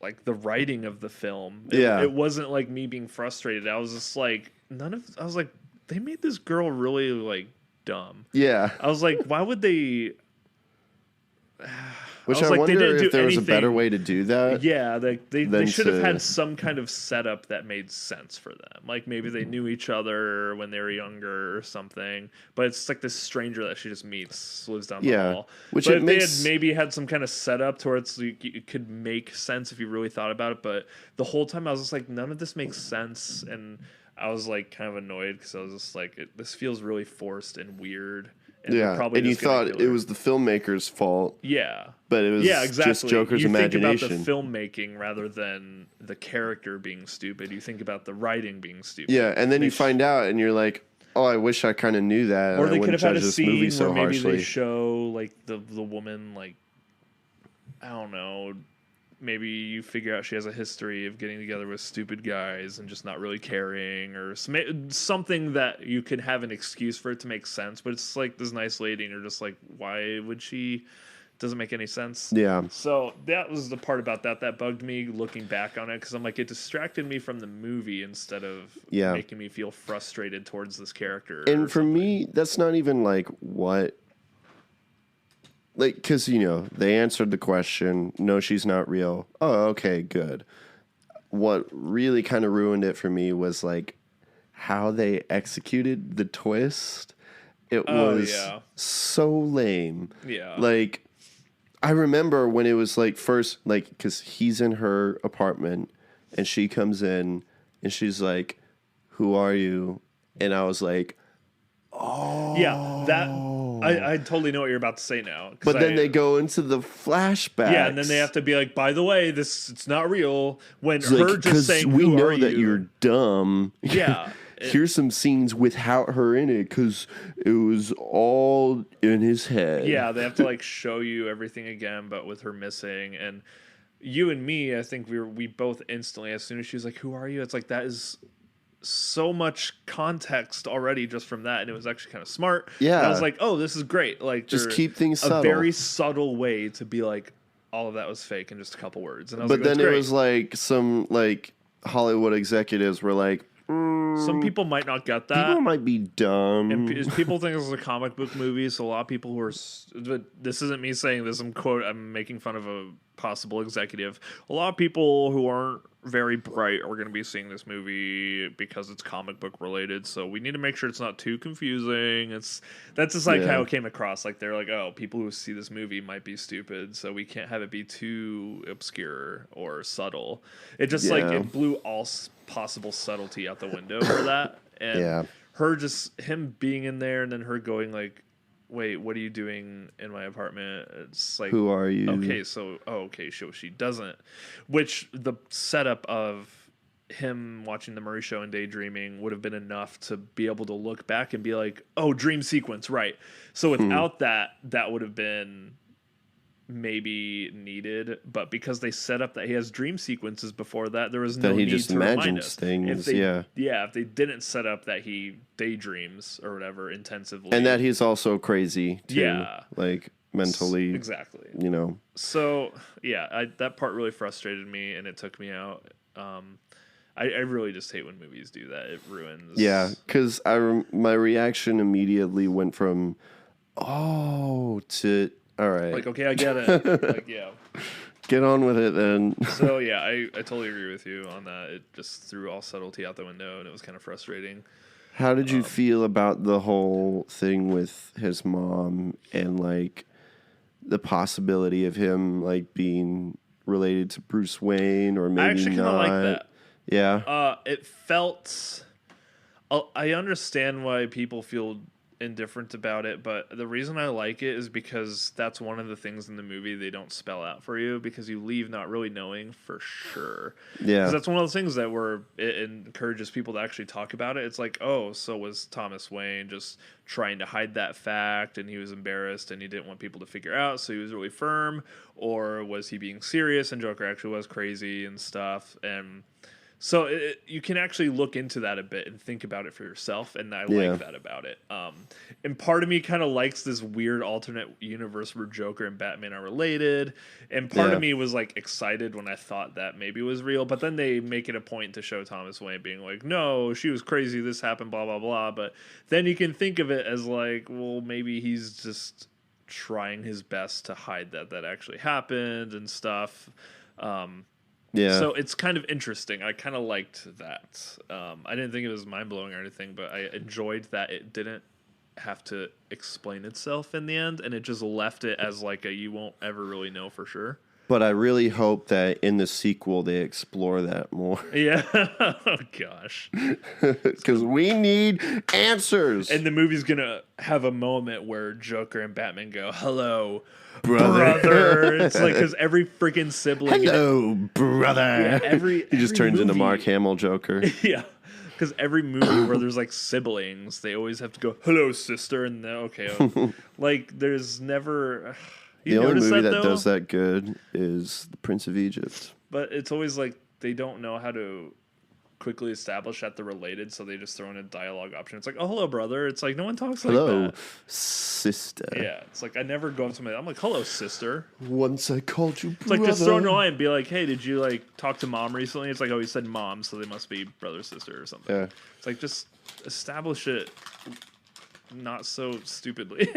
like the writing of the film. It wasn't like me being frustrated. I was just like, I was like, they made this girl really like dumb. Yeah. I was like, why would they? Which I wonder if there was a better way to do that. Yeah, they should have had some kind of setup that made sense for them. Like maybe they knew each other when they were younger or something. But it's like this stranger that she just meets, lives down the hall. Which but they had maybe had some kind of setup to where it could make sense if you really thought about it. But the whole time I was just like, none of this makes sense. And I was like kind of annoyed because I was just like, this feels really forced and weird. And and you thought it was the filmmaker's fault. Yeah. But it was just Joker's imagination. You think about the filmmaking rather than the character being stupid. You think about the writing being stupid. Yeah, and then you find out and you're like, oh, I wish I kind of knew that. Or they could have had a scene so where maybe harshly. they show like the woman, like, I don't know, maybe you figure out she has a history of getting together with stupid guys and just not really caring, or something that you could have an excuse for it to make sense. But it's like this nice lady, and you're just like, why would she? Doesn't make any sense. Yeah. So that was the part about that bugged me looking back on it, because I'm like, it distracted me from the movie instead of making me feel frustrated towards this character. And for me, that's not even like what. Like, because, they answered the question, no, she's not real. Oh, okay, good. What really kind of ruined it for me was, like, how they executed the twist. It was so lame. Yeah. Like, I remember when it was, like, first, like, because he's in her apartment, and she comes in, and she's like, who are you? And I was like, oh. Yeah, that... I totally know what you're about to say now. But then they go into the flashbacks. Yeah, and then they have to be like, by the way, it's not real. When it's her like, just saying, we who know are that you? you're dumb. Yeah. Here's some scenes without her in it because it was all in his head. Yeah, they have to like show you everything again, but with her missing. And you and me, I think we both instantly, as soon as she was like, who are you? It's like, that is so much context already just from that, and it was actually kind of smart. Yeah, and I was like, oh, this is great. Like, just keep things subtle. A very subtle way to be like, all of that was fake in just a couple words. And I was but like, then it was like some like Hollywood executives were like, Some people might not get that. People might be dumb. And people think this is a comic book movie, so a lot of people who are... But this isn't me saying this. I'm making fun of a possible executive. A lot of people who aren't very bright are going to be seeing this movie because it's comic book related, so we need to make sure it's not too confusing. That's just like how it came across. Like, they're like, oh, people who see this movie might be stupid, so we can't have it be too obscure or subtle. It just like it blew all possible subtlety out the window for that. And him being in there and then her going like, wait, what are you doing in my apartment? It's like, who are you? Okay, so she doesn't. Which the setup of him watching the Murray Show and daydreaming would have been enough to be able to look back and be like, oh, dream sequence, right? So without that would have been maybe needed, but because they set up that he has dream sequences before that, there was no need just to remind imagines us. things. If they didn't set up that he daydreams or whatever intensively, and that he's also crazy too, like mentally, exactly. You know. So that part really frustrated me, and it took me out. I really just hate when movies do that. It ruins. Yeah, because my reaction immediately went from to. All right. Like, okay, I get it. Like, yeah. Get on with it then. So, yeah, I totally agree with you on that. It just threw all subtlety out the window, and it was kind of frustrating. How did you feel about the whole thing with his mom and, like, the possibility of him, like, being related to Bruce Wayne or maybe not? I actually kind of like that. Yeah. It felt... I understand why people feel indifferent about it, but the reason I like it is because that's one of the things in the movie they don't spell out for you, because you leave not really knowing for sure. Yeah, because that's one of those things that it encourages people to actually talk about it. It's like, oh, so was Thomas Wayne just trying to hide that fact and he was embarrassed and he didn't want people to figure out, so he was really firm, or was he being serious and Joker actually was crazy and stuff? And so you can actually look into that a bit and think about it for yourself, and I like that about it. And part of me kind of likes this weird alternate universe where Joker and Batman are related, and part of me was like excited when I thought that maybe it was real, but then they make it a point to show Thomas Wayne being like, no, she was crazy, this happened, blah, blah, blah. But then you can think of it as like, well, maybe he's just trying his best to hide that actually happened and stuff. Yeah. So it's kind of interesting. I kind of liked that. I didn't think it was mind-blowing or anything, but I enjoyed that it didn't have to explain itself in the end, and it just left it as like you won't ever really know for sure. But I really hope that in the sequel they explore that more. Yeah. Oh, gosh. Because we need answers. And the movie's going to have a moment where Joker and Batman go, hello, brother. It's like, because every freaking sibling. Hello, brother. Yeah, he just turns into Mark Hamill Joker. Yeah. Because every movie where there's like siblings, they always have to go, hello, sister. And okay. Like, there's never. The only movie that does that good is The Prince of Egypt. But it's always like they don't know how to quickly establish that they're related, so they just throw in a dialogue option. It's like, oh, hello, brother. It's like, no one talks like that. Hello, sister. Yeah, it's like I never go up to I'm like, hello, sister. Once I called you brother. It's like just throw in a line and be like, hey, did you like talk to mom recently? It's like, oh, he said mom, so they must be brother, sister, or something. Yeah. It's like, just establish it not so stupidly.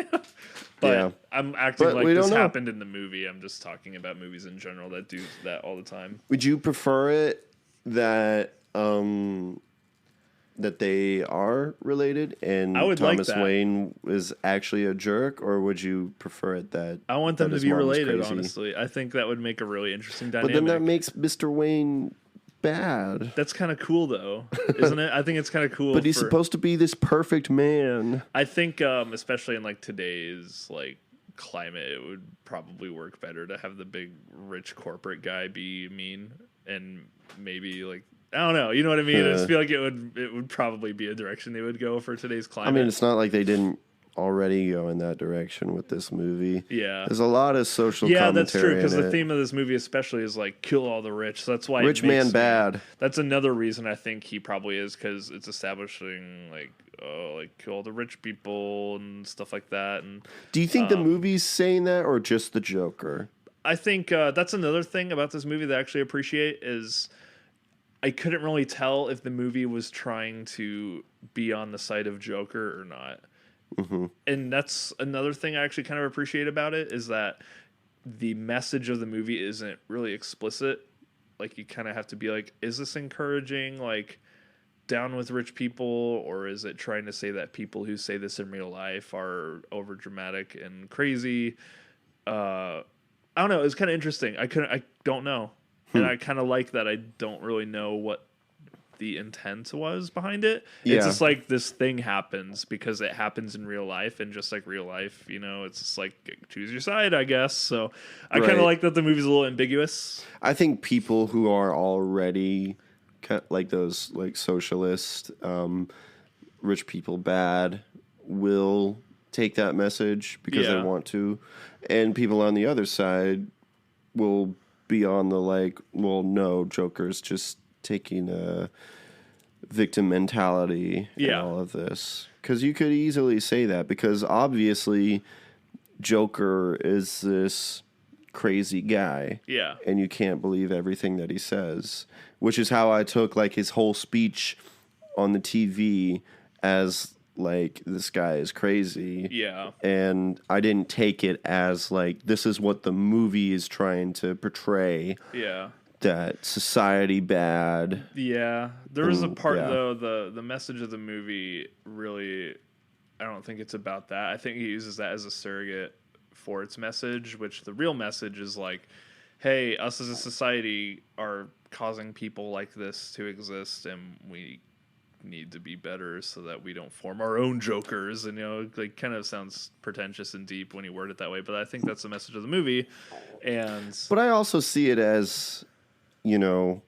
But I'm acting like this happened in the movie. I'm just talking about movies in general that do that all the time. Would you prefer it that that they are related and Thomas Wayne is actually a jerk, or would you prefer it that I want them to be related? Honestly, I think that would make a really interesting dynamic. But then that makes Mr. Wayne bad. That's kind of cool, though, isn't it? I think it's kind of cool. But he's supposed to be this perfect man. I think, especially in like today's like climate, it would probably work better to have the big rich corporate guy be mean, and maybe like I don't know, you know what I mean? I just feel like it would probably be a direction they would go for today's climate. I mean, it's not like they didn't already go in that direction with this movie. Yeah, there's a lot of social commentary. That's true, because the theme of this movie especially is like kill all the rich, so that's why rich man bad. That's another reason I think he probably is, because it's establishing like kill all the rich people and stuff like that. And do you think the movie's saying that, or just the Joker? I think that's another thing about this movie that I actually appreciate is I couldn't really tell if the movie was trying to be on the side of Joker or not. Mm-hmm. And that's another thing I actually kind of appreciate about it, is that the message of the movie isn't really explicit. Like, you kind of have to be like, is this encouraging, like, down with rich people, or is it trying to say that people who say this in real life are over dramatic and crazy? I don't know. It was kind of interesting. I don't know. And I kind of like that I don't really know what the intent was behind it. Yeah. It's just like this thing happens because it happens in real life, and just like real life, it's just like choose your side, I guess. So I kind of like that the movie's a little ambiguous. I think people who are already like those like socialist, rich people bad will take that message because they want to, and people on the other side will be on the like, well, no, Joker's just taking a victim mentality in all of this. Because you could easily say that, because obviously Joker is this crazy guy. Yeah. And you can't believe everything that he says, which is how I took like his whole speech on the TV as like, this guy is crazy. Yeah. And I didn't take it as like, this is what the movie is trying to portray. Yeah. That society bad. Yeah. There was a part though, the message of the movie really, I don't think it's about that. I think he uses that as a surrogate for its message, which the real message is like, hey, us as a society are causing people like this to exist, and we need to be better so that we don't form our own Jokers. And like, kind of sounds pretentious and deep when you word it that way, but I think that's the message of the movie. But I also see it as, don't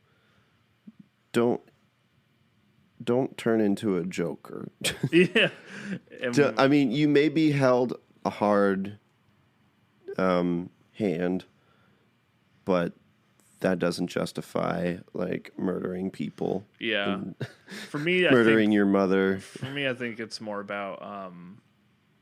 turn into a Joker. Yeah. I mean, you may be held a hard hand, but that doesn't justify like murdering people. Yeah. For me, murdering your mother. For me, I think it's more about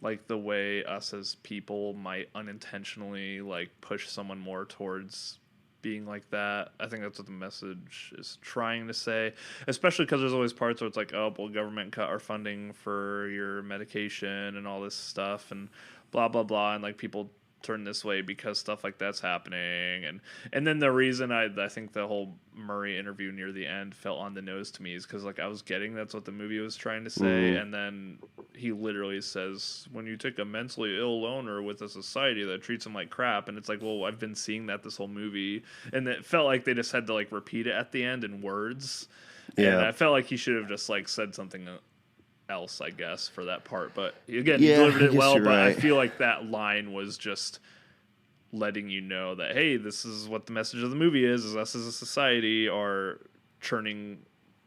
like the way us as people might unintentionally like push someone more towards being like that. I think that's what the message is trying to say, especially because there's always parts where it's like, oh, well, government cut our funding for your medication and all this stuff and blah, blah, blah. And like, people turn this way because stuff like that's happening. And then the reason I think the whole Murray interview near the end felt on the nose to me is because like, I was getting that's what the movie was trying to say. And then he literally says, when you take a mentally ill loner with a society that treats him like crap, and it's like, well, I've been seeing that this whole movie, and it felt like they just had to like repeat it at the end in words. And I felt like he should have just like said something else, I guess, for that part. But again, he delivered it well, but right. I feel like that line was just letting you know that, hey, this is what the message of the movie is us as a society are turning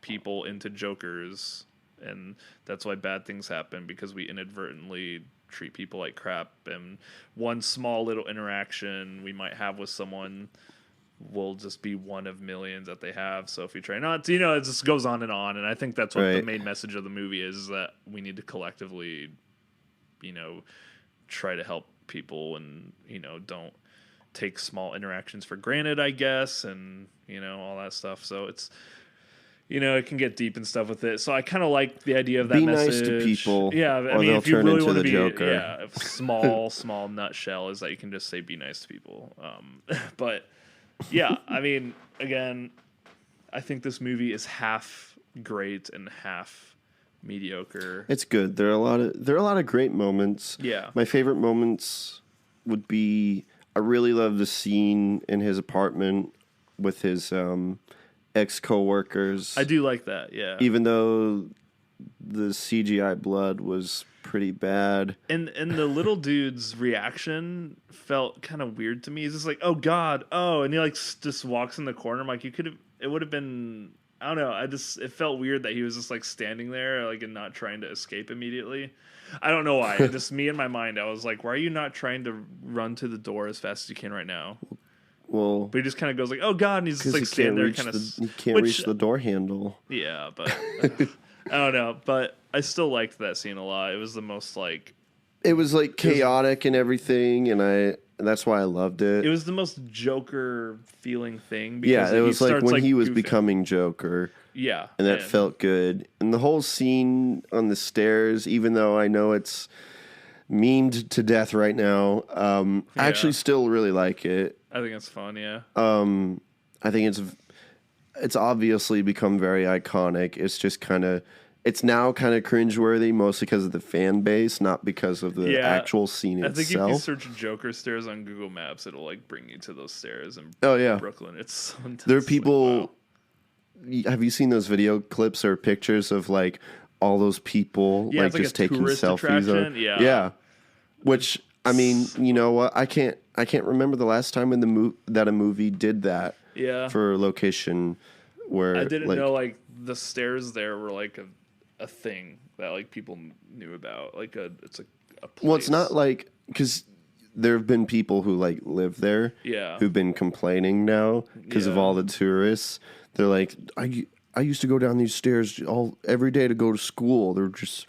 people into Jokers, and that's why bad things happen, because we inadvertently treat people like crap, and one small little interaction we might have with someone will just be one of millions that they have. So if you try not to, it just goes on, and I think that's what the main message of the movie is that we need to collectively, try to help people, and don't take small interactions for granted, I guess, and all that stuff. So it's it can get deep and stuff with it. So I kind of like the idea of that message. Be nice to people. Yeah, I mean, if you really want to be Joker. small nutshell is that you can just say be nice to people. But yeah, I mean, again, I think this movie is half great and half mediocre. It's good. There are a lot of great moments. Yeah. My favorite moments would be, I really love the scene in his apartment with his ex-coworkers. I do like that, yeah. Even though the CGI blood was pretty bad. And the little dude's reaction felt kind of weird to me. He's just like, oh God, oh, and he like just walks in the corner. I'm like, it would have been, I don't know. It felt weird that he was just like standing there, like, and not trying to escape immediately. I don't know why. Just me in my mind, I was like, why are you not trying to run to the door as fast as you can right now? Well, but he just kind of goes like, oh God, and he's just like standing there kind of. He can't reach the door handle. Yeah, but I don't know. But I still liked that scene a lot. It was the most like It was like chaotic and everything, and that's why I loved it. It was the most Joker feeling thing. Yeah, it was like when he was goofing. becoming Joker. Yeah. And that felt good. And the whole scene on the stairs, even though I know it's memed to death right now, I actually still really like it. I think it's fun, yeah. I think it's obviously become very iconic. It's just it's now kind of cringeworthy, mostly because of the fan base, not because of the actual scene itself. I think if you search Joker stairs on Google Maps, it'll like bring you to those stairs in Brooklyn. It's so intense. There are people. Wow. Have you seen those video clips or pictures of like all those people like just taking selfies? Yeah. Which I mean, you know what? I can't remember the last time in that a movie did that. Yeah. For a location where I didn't know like the stairs there were like a thing that like people knew about. Like it's like a place. Well, it's not like because there have been people who like live there. Yeah. Who've been complaining now because of all the tourists. They're like, I used to go down these stairs every day to go to school. They're just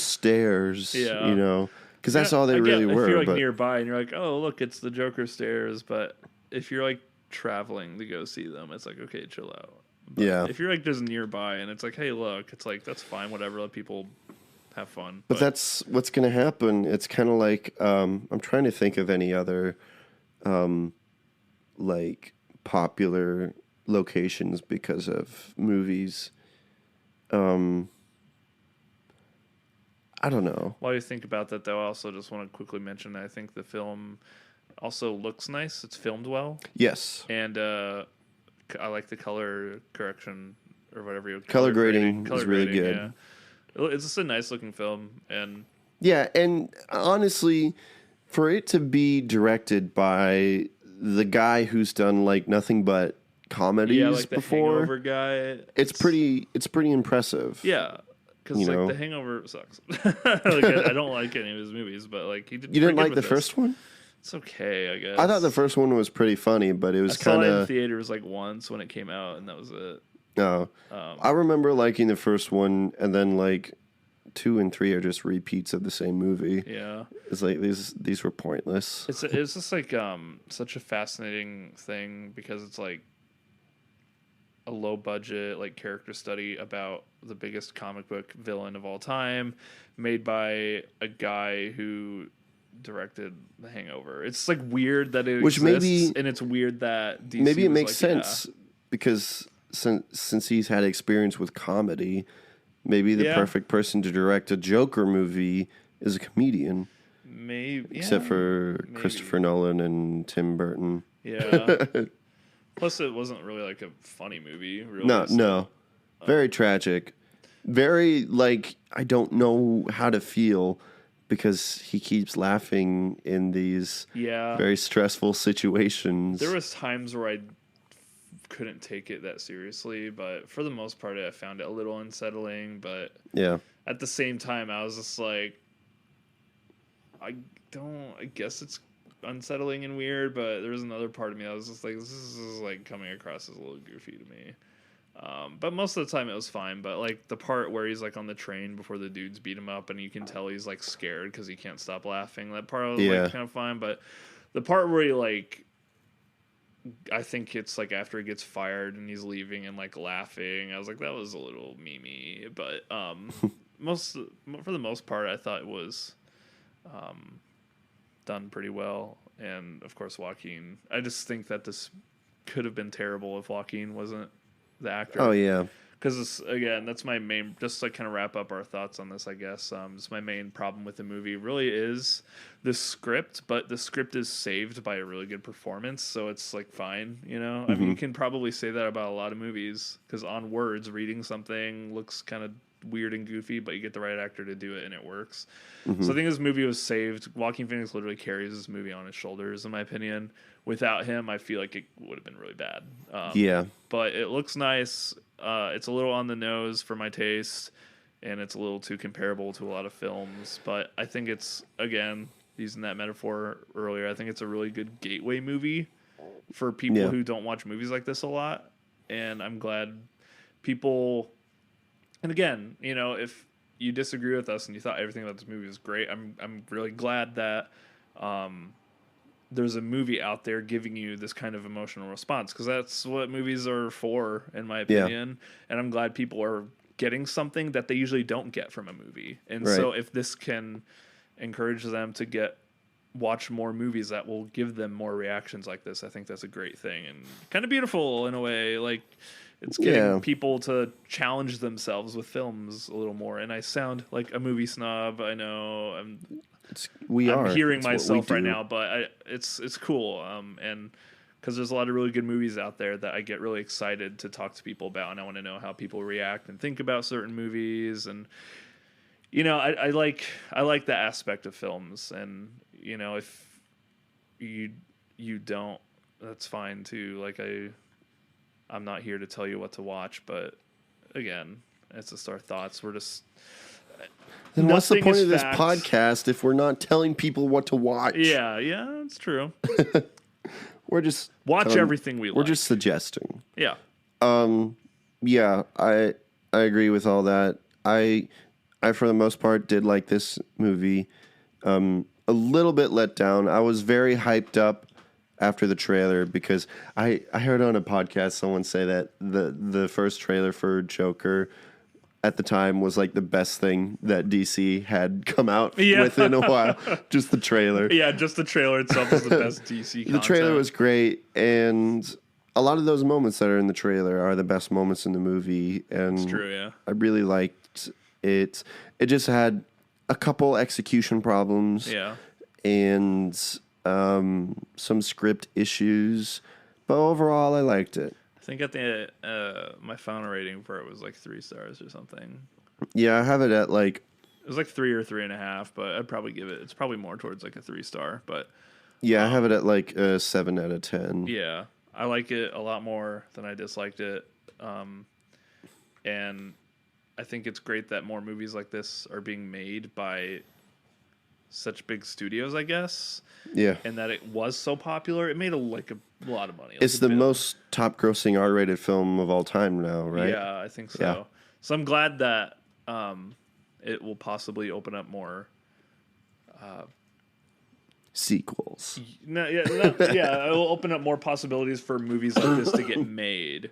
stairs. Yeah. You know, because that's all they really were. If you're like nearby and you're like, oh look, it's the Joker stairs. But if you're like traveling to go see them, it's like, okay, chill out. But if you're like just nearby and it's like, hey look, it's like that's fine, whatever, let people have fun. But that's what's gonna happen. It's kind of like I'm trying to think of any other like popular locations because of movies. I don't know. While you think about that though, I also just want to quickly mention that I think the film also looks nice. It's filmed well. Yes. And I like the color correction or whatever. Color grading is really good. Yeah. It's just a nice looking film. And honestly, for it to be directed by the guy who's done like nothing but comedies like the before, Hangover guy, it's pretty impressive. Yeah. Because like The Hangover sucks. I don't like any of his movies, but like he did. You didn't like the first one? It's okay, I guess. I thought the first one was pretty funny, but it was kind of. I saw it in theaters like once when it came out, and that was it. No, I remember liking the first one, and then like 2 and 3 are just repeats of the same movie. Yeah, it's like these were pointless. It's just like such a fascinating thing because it's like a low budget like character study about the biggest comic book villain of all time, made by a guy who directed The Hangover. It's like weird that it exists, and it's weird that DC maybe it makes sense because since he's had experience with comedy, maybe the perfect person to direct a Joker movie is a comedian. Maybe, except for Christopher Nolan and Tim Burton. Yeah. Plus, it wasn't really like a funny movie. Really. No. Very tragic. Very like I don't know how to feel. Because he keeps laughing in these very stressful situations. There was times where I couldn't take it that seriously, but for the most part, I found it a little unsettling. But at the same time, I was just like, I guess it's unsettling and weird, but there was another part of me that was just like, this is like coming across as a little goofy to me. But most of the time it was fine. But like the part where he's like on the train before the dudes beat him up, and you can tell he's like scared because he can't stop laughing. That part was like kind of fine. But the part where he like, I think it's like after he gets fired and he's leaving and like laughing, I was like, that was a little memey. But for the most part, I thought it was done pretty well. And of course, Joaquin. I just think that this could have been terrible if Joaquin wasn't the actor. Oh yeah, because again, that's my main. Just to kind of wrap up our thoughts on this, I guess. It's my main problem with the movie. Really is the script, but the script is saved by a really good performance, so it's like fine. You know, I mean, you can probably say that about a lot of movies because on words, reading something looks kind of weird and goofy, but you get the right actor to do it and it works. So I think this movie was saved. Joaquin Phoenix literally carries this movie on his shoulders, in my opinion. Without him, I feel like it would have been really bad. But it looks nice. It's a little on the nose for my taste, and it's a little too comparable to a lot of films. But I think it's, again, using that metaphor earlier, I think it's a really good gateway movie for people who don't watch movies like this a lot. And I'm glad people... And again, you know, if you disagree with us and you thought everything about this movie was great, I'm really glad that there's a movie out there giving you this kind of emotional response, because that's what movies are for, in my opinion. And I'm glad people are getting something that they usually don't get from a movie. And so if this can encourage them to watch more movies that will give them more reactions like this, I think that's a great thing and kind of beautiful in a way. Like, it's getting people to challenge themselves with films a little more. And I sound like a movie snob, I know. I'm hearing myself right now, but it's cool. And because there's a lot of really good movies out there that I get really excited to talk to people about, and I want to know how people react and think about certain movies. And I like that aspect of films. And if you don't, that's fine too. Like I'm not here to tell you what to watch, but again, it's just our thoughts. We're just. Then what's the point of this podcast if we're not telling people what to watch? Yeah, that's true. We're just watch everything we like. We're just suggesting. Yeah. Yeah, I agree with all that. I for the most part did like this movie. A little bit let down. I was very hyped up after the trailer because I heard on a podcast someone say that the first trailer for Joker at the time was like the best thing that DC had come out with in a while. Just the trailer. Yeah, just the trailer itself is the best DC content. The trailer was great, and a lot of those moments that are in the trailer are the best moments in the movie. And it's true, yeah. I really liked it. It just had a couple execution problems. Yeah. And some script issues. But overall, I liked it. I think at the my final rating for it was like 3 stars or something. Yeah, I have it at like. It was like 3 or 3.5, but I'd probably give it. It's probably more towards like a 3-star, but. Yeah, I have it at like a 7 out of 10. Yeah, I like it a lot more than I disliked it, and I think it's great that more movies like this are being made by such big studios, I guess. Yeah. And that it was so popular. It made a lot of money. It's the most top-grossing R-rated film of all time now, right? Yeah, I think so. Yeah. So I'm glad that it will possibly open up more sequels. It will open up more possibilities for movies like this to get made.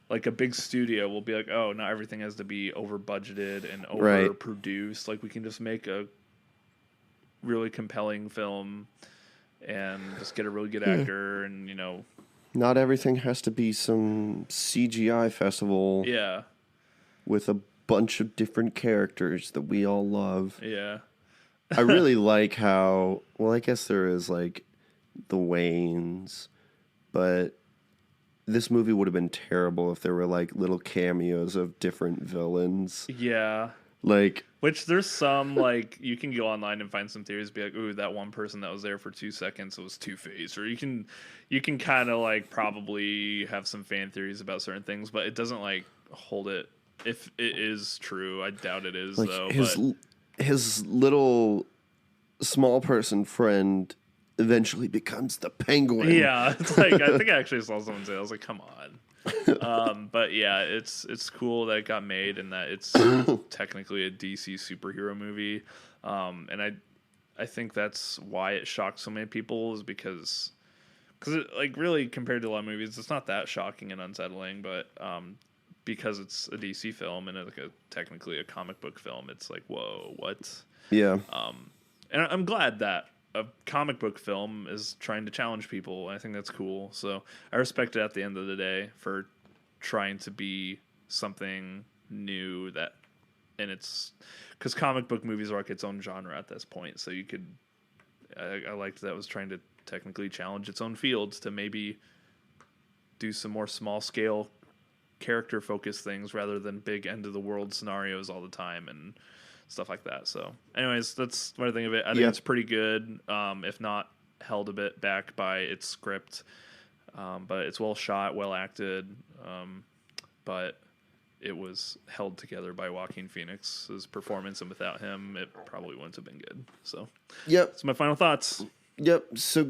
Like a big studio will be like, oh, not everything has to be over-budgeted and over-produced. Like we can just make a really compelling film and just get a really good actor and not everything has to be some CGI festival with a bunch of different characters that we all love. I really like how, well, I guess there is like the Waynes, but this movie would have been terrible if there were like little cameos of different villains. Which there's some, like, you can go online and find some theories, be like, ooh, that one person that was there for 2 seconds was Two-Face. Or you can kind of, like, probably have some fan theories about certain things, but it doesn't, like, hold it. If it is true, I doubt it is, like, though. His little small person friend eventually becomes the Penguin. Yeah, it's like, I think I actually saw someone say, I was like, come on. But yeah, it's cool that it got made and that it's technically a DC superhero movie. And I think that's why it shocked so many people, is because it, like, really compared to a lot of movies, it's not that shocking and unsettling, but because it's a DC film and it's like technically a comic book film, it's like, whoa, what? Yeah. And I'm glad that a comic book film is trying to challenge people. I think that's cool. So I respect it at the end of the day for trying to be something new and it's because comic book movies are like its own genre at this point. So I liked that it was trying to technically challenge its own fields to maybe do some more small scale character focused things rather than big end of the world scenarios all the time and stuff like that. So anyways, that's what I think of it. I think it's pretty good, if not held a bit back by its script, but it's well shot, well acted, but it was held together by Joaquin Phoenix's performance, and without him it probably wouldn't have been good. So that's my final thoughts. So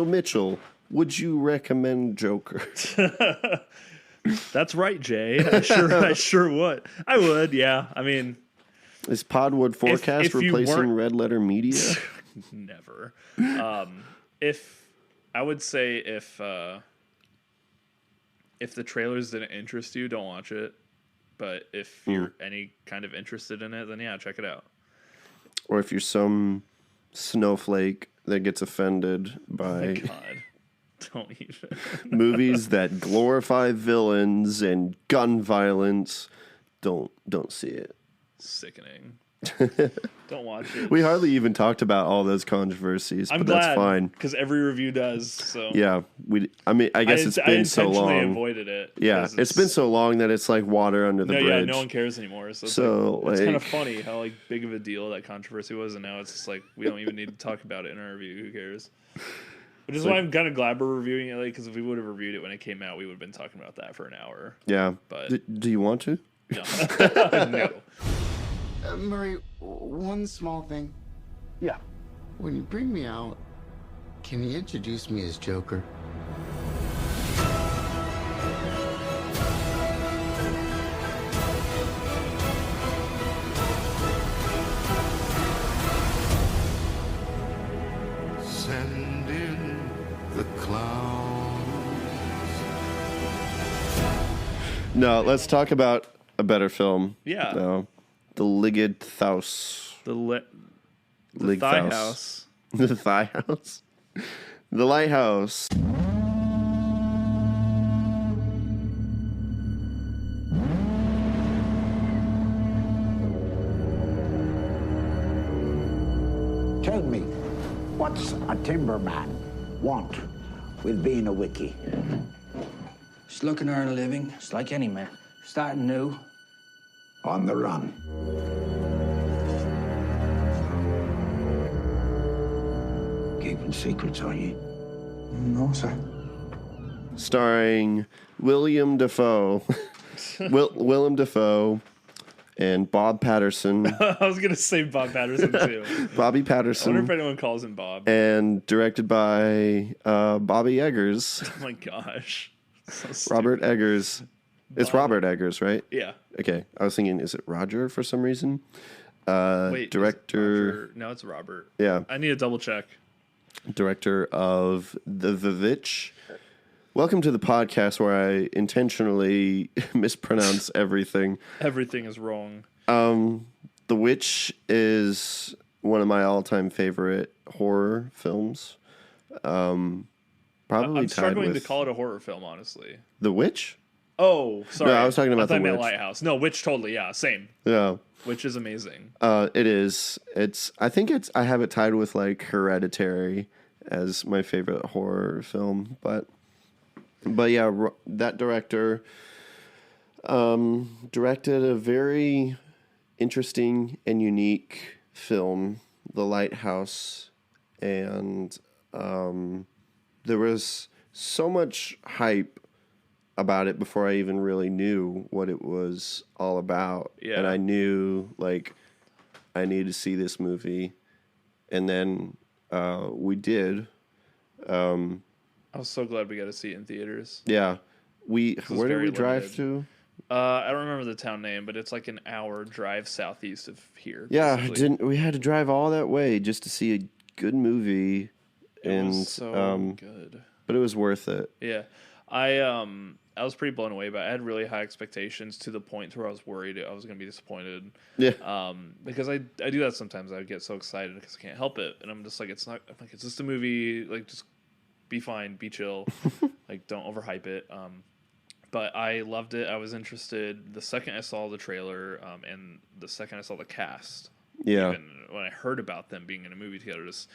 Mitchell, would you recommend Joker? That's right, Jay. I sure would. I would, yeah. I mean, is Podwood Forecast if replacing Red Letter Media? Never. If I would say if the trailers didn't interest you, don't watch it. But if you're any kind of interested in it, then yeah, check it out. Or if you're some snowflake that gets offended by oh my God. Don't even. movies that glorify villains and gun violence, don't see it. Sickening. Don't watch it. We hardly even talked about all those controversies, I'm but glad, that's fine because every review does. So yeah, I guess it's been so long. I avoided it. Yeah, it's been so long that it's like water under the bridge. Yeah, no one cares anymore. So it's kind of funny how like big of a deal that controversy was, and now it's just like we don't even need to talk about it in our review. Who cares? Which is why I'm kind of glad we're reviewing it, because if we would have reviewed it when it came out, we would have been talking about that for an hour. Yeah, but do you want to? No. No. Murray, one small thing. Yeah. When you bring me out, can you introduce me as Joker? Send in the clowns. No, let's talk about a better film. Yeah. No. The Lighthouse. The Thigh House. The Thigh House. The Lighthouse. Tell me, what's a timberman want with being a wickie? Just looking to earn a living, just like any man. Starting new. On the run. Keeping secrets, are you? No, sir. Starring William Dafoe. Willem Dafoe and Bob Patterson. I was going to say Bob Patterson, too. Bobby Patterson. I wonder if anyone calls him Bob. And directed by Bobby Eggers. Oh, my gosh. So Robert Eggers. It's Robert Eggers, right? Yeah. Okay. I was thinking, is it Roger for some reason? Wait, director. No, it's Robert. Yeah. I need to double check. Director of The Witch. Welcome to the podcast where I intentionally mispronounce everything. Everything is wrong. The Witch is one of my all-time favorite horror films. Probably I'm struggling with to call it a horror film, honestly. The Witch? Oh, sorry. No, I was talking about The Witch. Lighthouse. No, Witch totally, yeah, same. Yeah. Witch is amazing. It is. I have it tied with like Hereditary as my favorite horror film, but yeah, that director directed a very interesting and unique film, The Lighthouse, and there was so much hype about it before I even really knew what it was all about. Yeah. And I knew, like, I need to see this movie. And then we did. I was so glad we got to see it in theaters. Yeah. Where did we drive to? I don't remember the town name, but it's like an hour drive southeast of here. Yeah, we had to drive all that way just to see a good movie. It was so good. But it was worth it. Yeah. I was pretty blown away by it. I had really high expectations to the point where I was worried I was going to be disappointed. Yeah. Because I do that sometimes. I get so excited because I can't help it, and I'm just like, it's just a movie. Like, just be fine, be chill. Like, don't overhype it. But I loved it. I was interested the second I saw the trailer, and the second I saw the cast. Yeah. Even when I heard about them being in a movie together, just.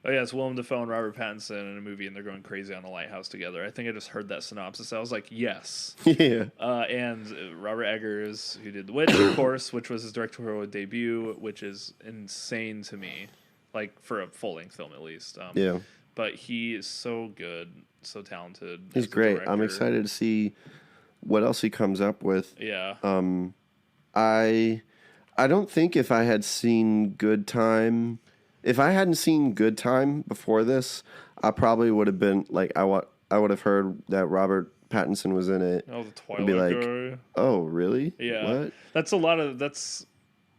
Oh yeah, it's Willem Dafoe and Robert Pattinson in a movie, and they're going crazy on a lighthouse together. I think I just heard that synopsis. I was like, yes. Yeah. And Robert Eggers, who did The Witch, of course, which was his directorial debut, which is insane to me, like for a full-length film at least. Yeah. But he is so good, so talented. He's great. I'm excited to see what else he comes up with. Yeah. I don't think if I had seen Good Time. If I hadn't seen Good Time before this, I probably would have been like I would have heard that Robert Pattinson was in it, Oh, the Twilight I'd be like, guy. oh, really? Yeah. What? That's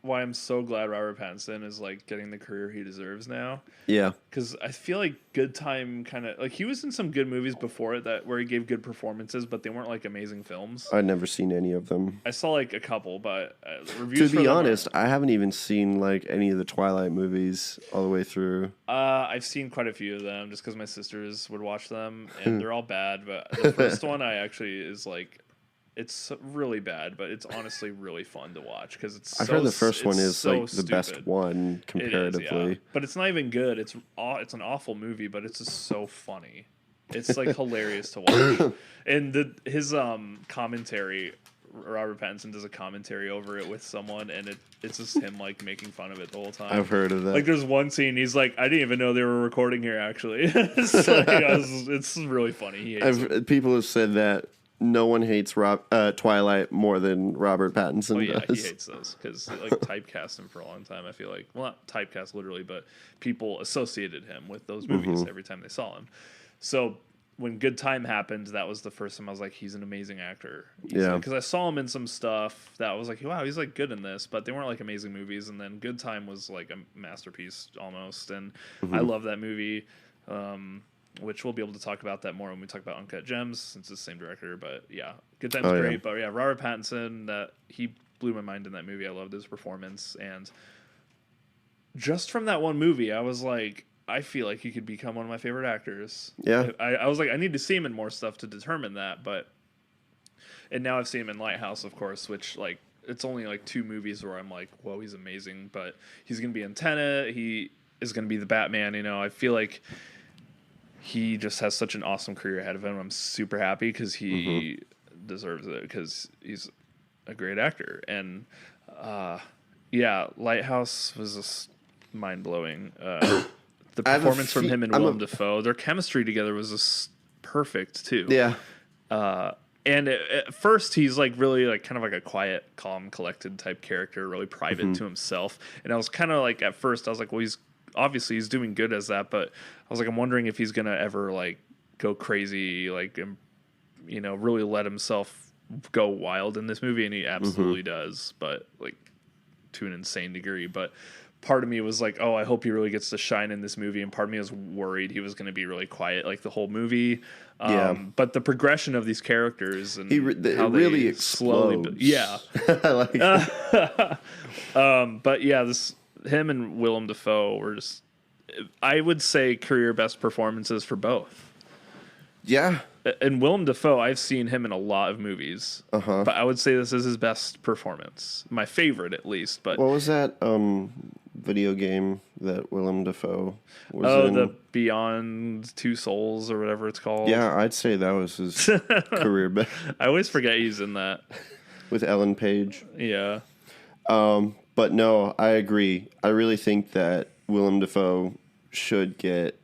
why I'm so glad Robert Pattinson is like getting the career he deserves now. Yeah. Because I feel like Good Time kind of like he was in some good movies before it where he gave good performances, but they weren't like amazing films. I'd never seen any of them. I saw like a couple, but reviews. To be honest, I haven't even seen like any of the Twilight movies all the way through. I've seen quite a few of them just because my sisters would watch them, and they're all bad. But the first one I actually is like. It's really bad, but it's honestly really fun to watch because it's. I've heard the first one is like the best one comparatively, it is, yeah. But it's not even good. It's an awful movie, but it's just so funny. It's like hilarious to watch, and his commentary. Robert Pattinson does a commentary over it with someone, and it's just him like making fun of it the whole time. I've heard of that. Like there's one scene he's like, I didn't even know they were recording here. Actually, it's really funny. He hates people have said that. No one hates Twilight more than Robert Pattinson. Oh yeah, does. he hates those because like typecast him for a long time. I feel like, well, not typecast literally, but people associated him with those movies every time they saw him. So when Good Time happened, that was the first time I was like, he's an amazing actor. Because I saw him in some stuff that I was like, wow, he's like good in this, but they weren't like amazing movies. And then Good Time was like a masterpiece almost, and I love that movie. Which we'll be able to talk about that more when we talk about Uncut Gems, since it's the same director. But yeah, Good Time's great. Yeah. But yeah, Robert Pattinson, he blew my mind in that movie. I loved his performance, and just from that one movie, I was like, I feel like he could become one of my favorite actors. Yeah, I was like, I need to see him in more stuff to determine that. And now I've seen him in Lighthouse, of course, which like it's only like 2 movies where I'm like, whoa, he's amazing. But he's gonna be in Tenet. He is gonna be the Batman. You know, I feel like. He just has such an awesome career ahead of him. I'm super happy because he deserves it because he's a great actor. And yeah, Lighthouse was just mind blowing. The performance from him and Willem Dafoe, their chemistry together was just perfect too. Yeah. And at first he's like really like kind of like a quiet, calm, collected type character, really private to himself. And I was kind of like at first I was like, well, he's doing good as that, but I was like, I'm wondering if he's gonna ever like go crazy, like you know, really let himself go wild in this movie, and he absolutely does, but like to an insane degree. But part of me was like, oh, I hope he really gets to shine in this movie, and part of me was worried he was going to be really quiet like the whole movie. But the progression of these characters and how they really explodes. I like it. But yeah, him and Willem Dafoe were just, I would say, career best performances for both. Yeah. And Willem Dafoe, I've seen him in a lot of movies, but I would say this is his best performance, my favorite at least. But what was that video game that Willem Dafoe was in? The Beyond Two Souls or whatever it's called. Yeah, I'd say that was his career best. I always forget he's in that with Ellen Page. Yeah. But no, I agree. I really think that Willem Dafoe should get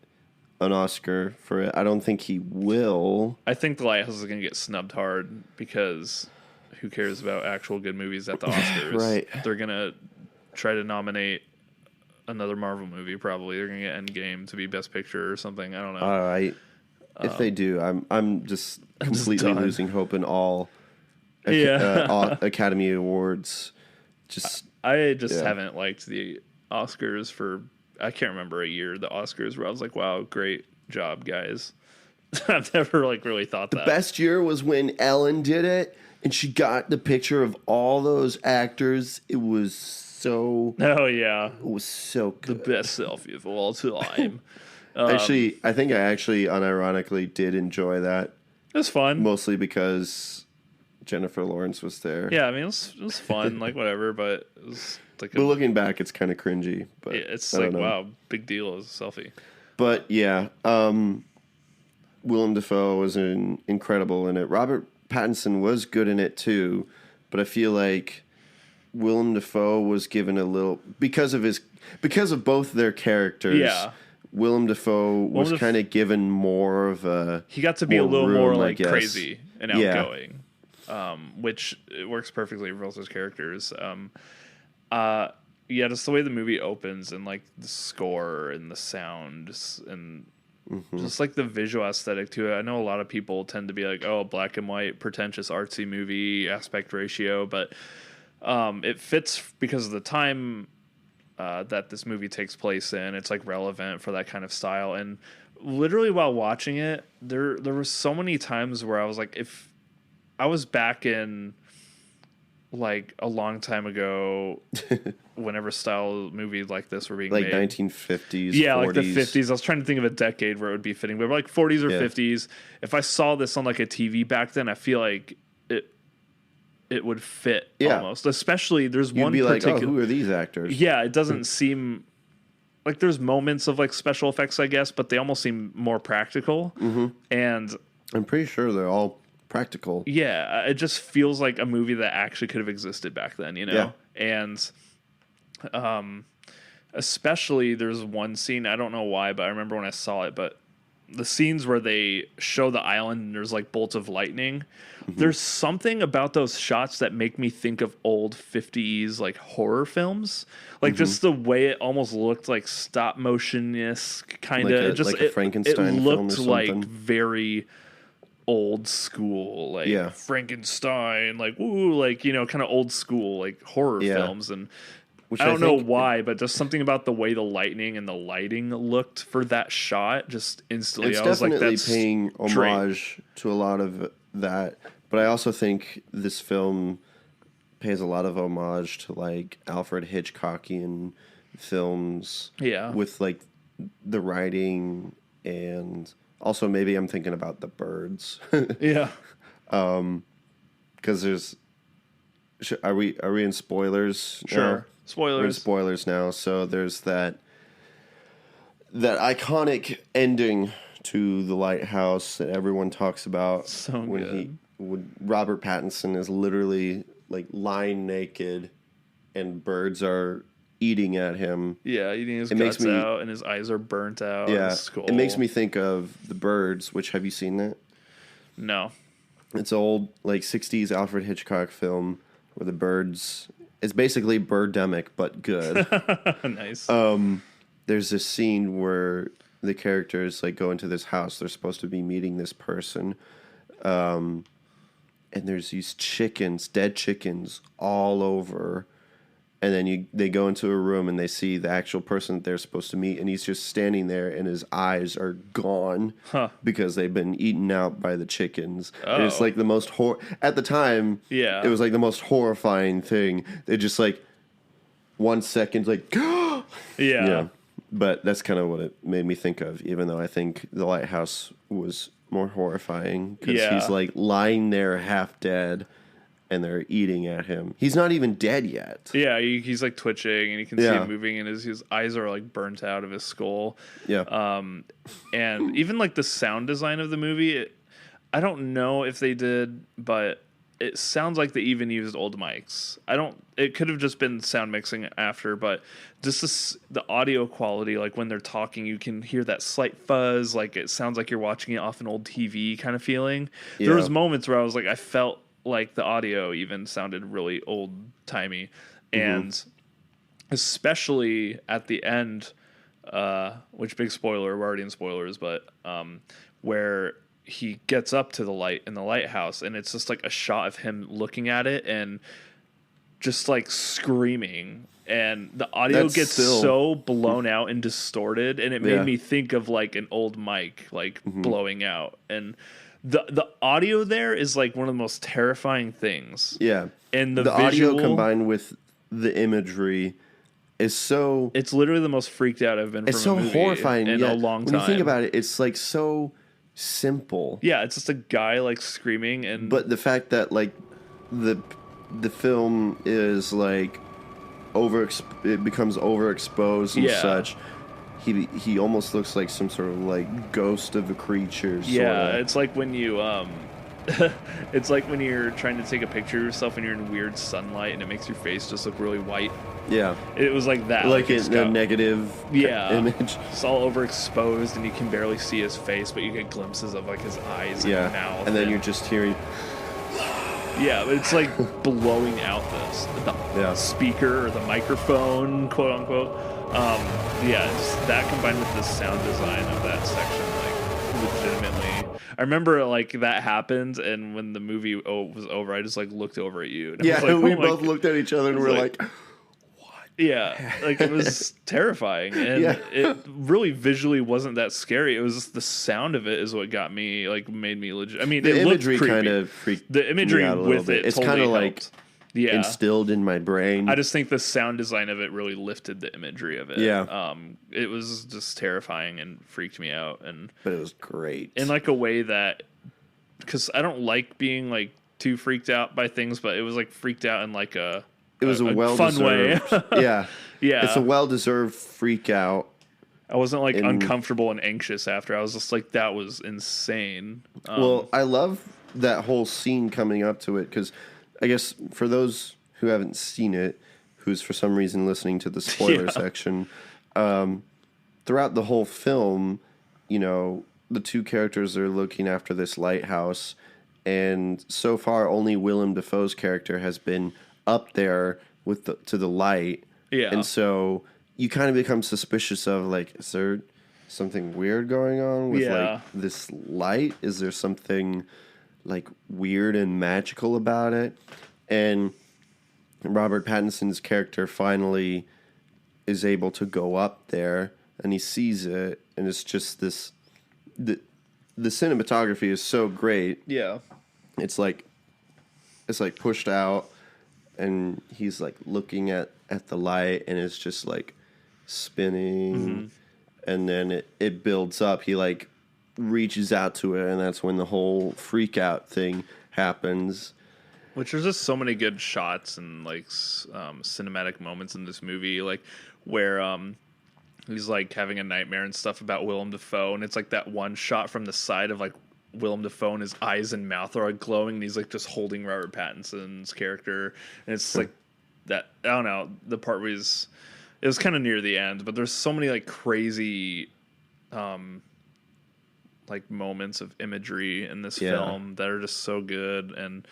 an Oscar for it. I don't think he will. I think The Lighthouse is going to get snubbed hard because who cares about actual good movies at the Oscars? Right. They're going to try to nominate another Marvel movie probably. They're going to get Endgame to be Best Picture or something. I don't know. All right. If they do, I'm just completely losing hope in all Academy Awards. I haven't liked the Oscars for, I can't remember a year, the Oscars where I was like, wow, great job, guys. I've never like really thought that. The best year was when Ellen did it and she got the picture of all those actors. It was so... Oh, yeah. It was so good. The best selfie of all time. Actually, I think I actually unironically did enjoy that. It was fun. Mostly because Jennifer Lawrence was there. Yeah, I mean, it was fun, like whatever, but it was like... But looking back, it's kind of cringy. But yeah, it's like, wow, big deal as a selfie. But yeah, Willem Dafoe was incredible in it. Robert Pattinson was good in it too, but I feel like Willem Dafoe was given a little... Because of both their characters... Yeah. Willem Dafoe was kind of given more of a... He got to be a little more like crazy and outgoing, which it works perfectly for both those characters. Just the way the movie opens and like the score and the sound and Just like the visual aesthetic to it. I know a lot of people tend to be like, oh, black and white, pretentious, artsy movie, aspect ratio, but it fits because of the time that this movie takes place in. It's like relevant for that kind of style. And literally while watching it, there were so many times where I was like, if I was back in like a long time ago, whenever style movies like this were being like made. 1950s, yeah, 40s. like the 50s. I was trying to think of a decade where it would be fitting, but like 40s or 50s. If I saw this on like a TV back then, I feel like it would fit almost. Especially there's You'd one be particular. like, oh, who are these actors? Yeah, it doesn't seem like there's moments of like special effects, I guess, but they almost seem more practical. And I'm pretty sure they're all practical. yeah, it just feels like a movie that actually could have existed back then, you know? Yeah. And especially there's one scene, I don't know why, but I remember when I saw it, but the scenes where they show the island and there's like bolts of lightning, there's something about those shots that make me think of old 50s like horror films. Like just the way it almost looked like stop motion-esque kind of. Like a Frankenstein it film or looked something. like very old school, like Frankenstein, like ooh, like, you know, kind of old school like horror films. And which I don't know why, but just something about the way the lightning and the lighting looked for that shot just instantly. It's I was definitely like, that's paying homage to a lot of that, but I also think this film pays a lot of homage to like Alfred Hitchcockian films. Yeah. With like the writing, and also maybe I'm thinking about The Birds. Yeah. Because there's. Are we in spoilers? Sure. Now? Spoilers. We're in spoilers now. So there's that iconic ending to The Lighthouse that everyone talks about. So when Robert Pattinson is literally like lying naked, and birds are eating at him. Yeah, eating his guts out, and his eyes are burnt out. Yeah, his skull. it makes me think of The Birds. Which, have you seen that? No. It's an old like 60s Alfred Hitchcock film where the birds. It's basically Birdemic, but good. Nice. There's this scene where the characters like go into this house. They're supposed to be meeting this person, and there's these chickens, dead chickens, all over. And then they go into a room and they see the actual person that they're supposed to meet, and he's just standing there, and his eyes are gone because they've been eaten out by the chickens. And it's like the most at the time. Yeah, it was like the most horrifying thing. They just like 1 second, like yeah. But that's kind of what it made me think of. Even though I think The Lighthouse was more horrifying because he's like lying there half dead. And they're eating at him. He's not even dead yet. Yeah, he's like twitching, and you can see him moving, and his eyes are like burnt out of his skull. Yeah. And even like the sound design of the movie, I don't know if they did, but it sounds like they even used old mics. It could have just been sound mixing after, but just the audio quality, like when they're talking, you can hear that slight fuzz. Like it sounds like you're watching it off an old TV kind of feeling. Yeah. There was moments where I was like, I felt like the audio even sounded really old timey, and especially at the end, which big spoiler, we're already in spoilers, but where he gets up to the light in the lighthouse, and it's just like a shot of him looking at it and just like screaming, and the audio gets so blown out and distorted, and it made me think of like an old mic like blowing out. And the audio there is like one of the most terrifying things. Yeah. And the visual, audio combined with the imagery is so... It's literally the most freaked out I've been from a movie. It's so horrifying in a long time. When you think about it, it's like so simple. Yeah, it's just a guy like screaming, and... But the fact that like the film is like it becomes overexposed and such... He almost looks like some sort of like ghost of a creature. Yeah, it's like when you it's like when you're trying to take a picture of yourself and you're in weird sunlight and it makes your face just look really white. Yeah, it was like that. Like a negative image. It's all overexposed and you can barely see his face, but you get glimpses of like his eyes and mouth. And then you're just hearing. Yeah, but it's like blowing out the speaker or the microphone, quote unquote. Yeah, just that combined with the sound design of that section, like legitimately. I remember like that happened, and when the movie was over, I just like looked over at you. And I was like, we both looked at each other and we're like, yeah, like it was terrifying, and it really visually wasn't that scary. It was just the sound of it is what got me, like, made me legit. I mean, the it imagery looked creepy. kind of freaked The imagery me out a with little bit. it, It's totally kind of like helped. instilled in my brain. I just think the sound design of it really lifted the imagery of it. Yeah. It was just terrifying and freaked me out, but it was great in like a way that, because I don't like being like too freaked out by things, but it was like freaked out in like a fun way. Yeah. Yeah. It's a well-deserved freak out. I wasn't like uncomfortable and anxious after. I was just like, that was insane. Well, I love that whole scene coming up to it, because I guess for those who haven't seen it, who's for some reason listening to the spoiler section, throughout the whole film, you know, the two characters are looking after this lighthouse, and so far only Willem Dafoe's character has been up there with to the light. Yeah. And so you kind of become suspicious of, like, is there something weird going on with like this light? Is there something like weird and magical about it? And Robert Pattinson's character finally is able to go up there, and he sees it, and it's just this. The cinematography is so great. Yeah. It's like pushed out, and he's like looking at the light, and it's just like spinning, and then it builds up. He like reaches out to it, and that's when the whole freak out thing happens. Which there's just so many good shots and like cinematic moments in this movie, like where he's like having a nightmare and stuff about Willem Dafoe, and it's like that one shot from the side of like Willem Dafoe, and his eyes and mouth are like glowing, and he's like just holding Robert Pattinson's character, and it's like that, I don't know, the part where it was kind of near the end, but there's so many like crazy like moments of imagery in this film that are just so good, and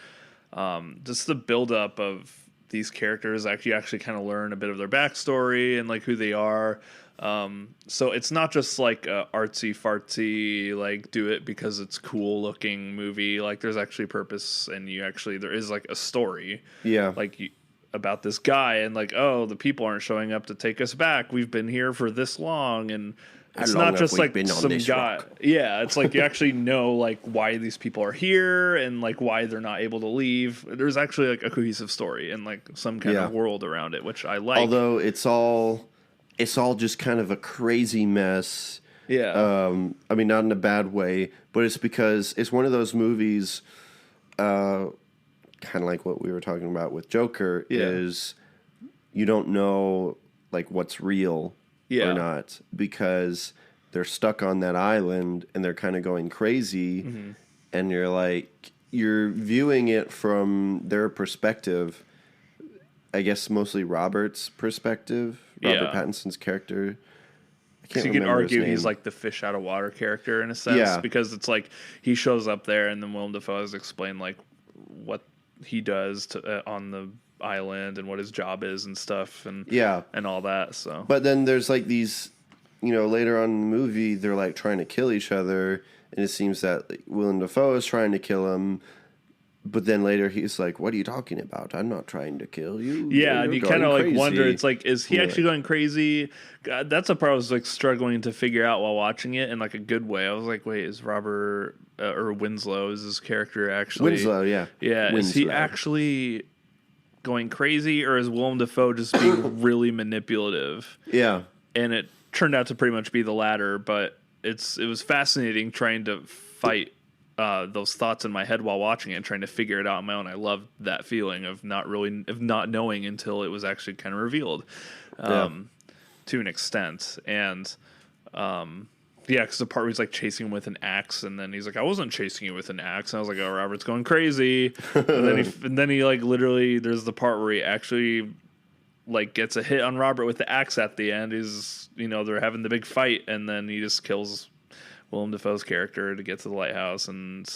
just the buildup of these characters, actually kind of learn a bit of their backstory and like who they are. So it's not just like a artsy fartsy, like do it because it's cool looking movie. Like there's actually purpose, and there is like a story. Yeah. Like about this guy, and like, oh, the people aren't showing up to take us back. We've been here for this long, and it's not just like some guy. Yeah, it's like you actually know like why these people are here and like why they're not able to leave. There's actually like a cohesive story and like some kind of world around it, which I like. Although it's all just kind of a crazy mess. Yeah. I mean, not in a bad way, but it's because it's one of those movies, kind of like what we were talking about with Joker, is you don't know like what's real or not, because they're stuck on that island and they're kind of going crazy, and you're viewing it from their perspective. I guess mostly Robert's perspective. Robert Pattinson's character. So you could argue he's like the fish out of water character in a sense, because it's like he shows up there, and then Willem Dafoe has explained like what he does on the island and what his job is and stuff, and all that. So, but then there's like these, later on in the movie, they're like trying to kill each other, and it seems that like, Willem Dafoe is trying to kill him. But then later he's like, "What are you talking about? I'm not trying to kill you." Yeah, and you kind of like wonder. It's like, is he actually going crazy? God, that's a part I was like struggling to figure out while watching it in like a good way. I was like, wait, is Robert or Winslow, is his character actually Winslow? Yeah. Is he actually going crazy, or is Willem Dafoe just being really manipulative? Yeah, and it turned out to pretty much be the latter. But it was fascinating trying to fight those thoughts in my head while watching it and trying to figure it out on my own. I loved that feeling of not knowing until it was actually kind of revealed, to an extent. And because the part where he's like chasing him with an axe, and then he's like, "I wasn't chasing you with an axe." And I was like, "Oh, Robert's going crazy." and then he like literally, there's the part where he actually like gets a hit on Robert with the axe at the end. He's they're having the big fight, and then he just kills Willem Dafoe's character to get to the lighthouse, and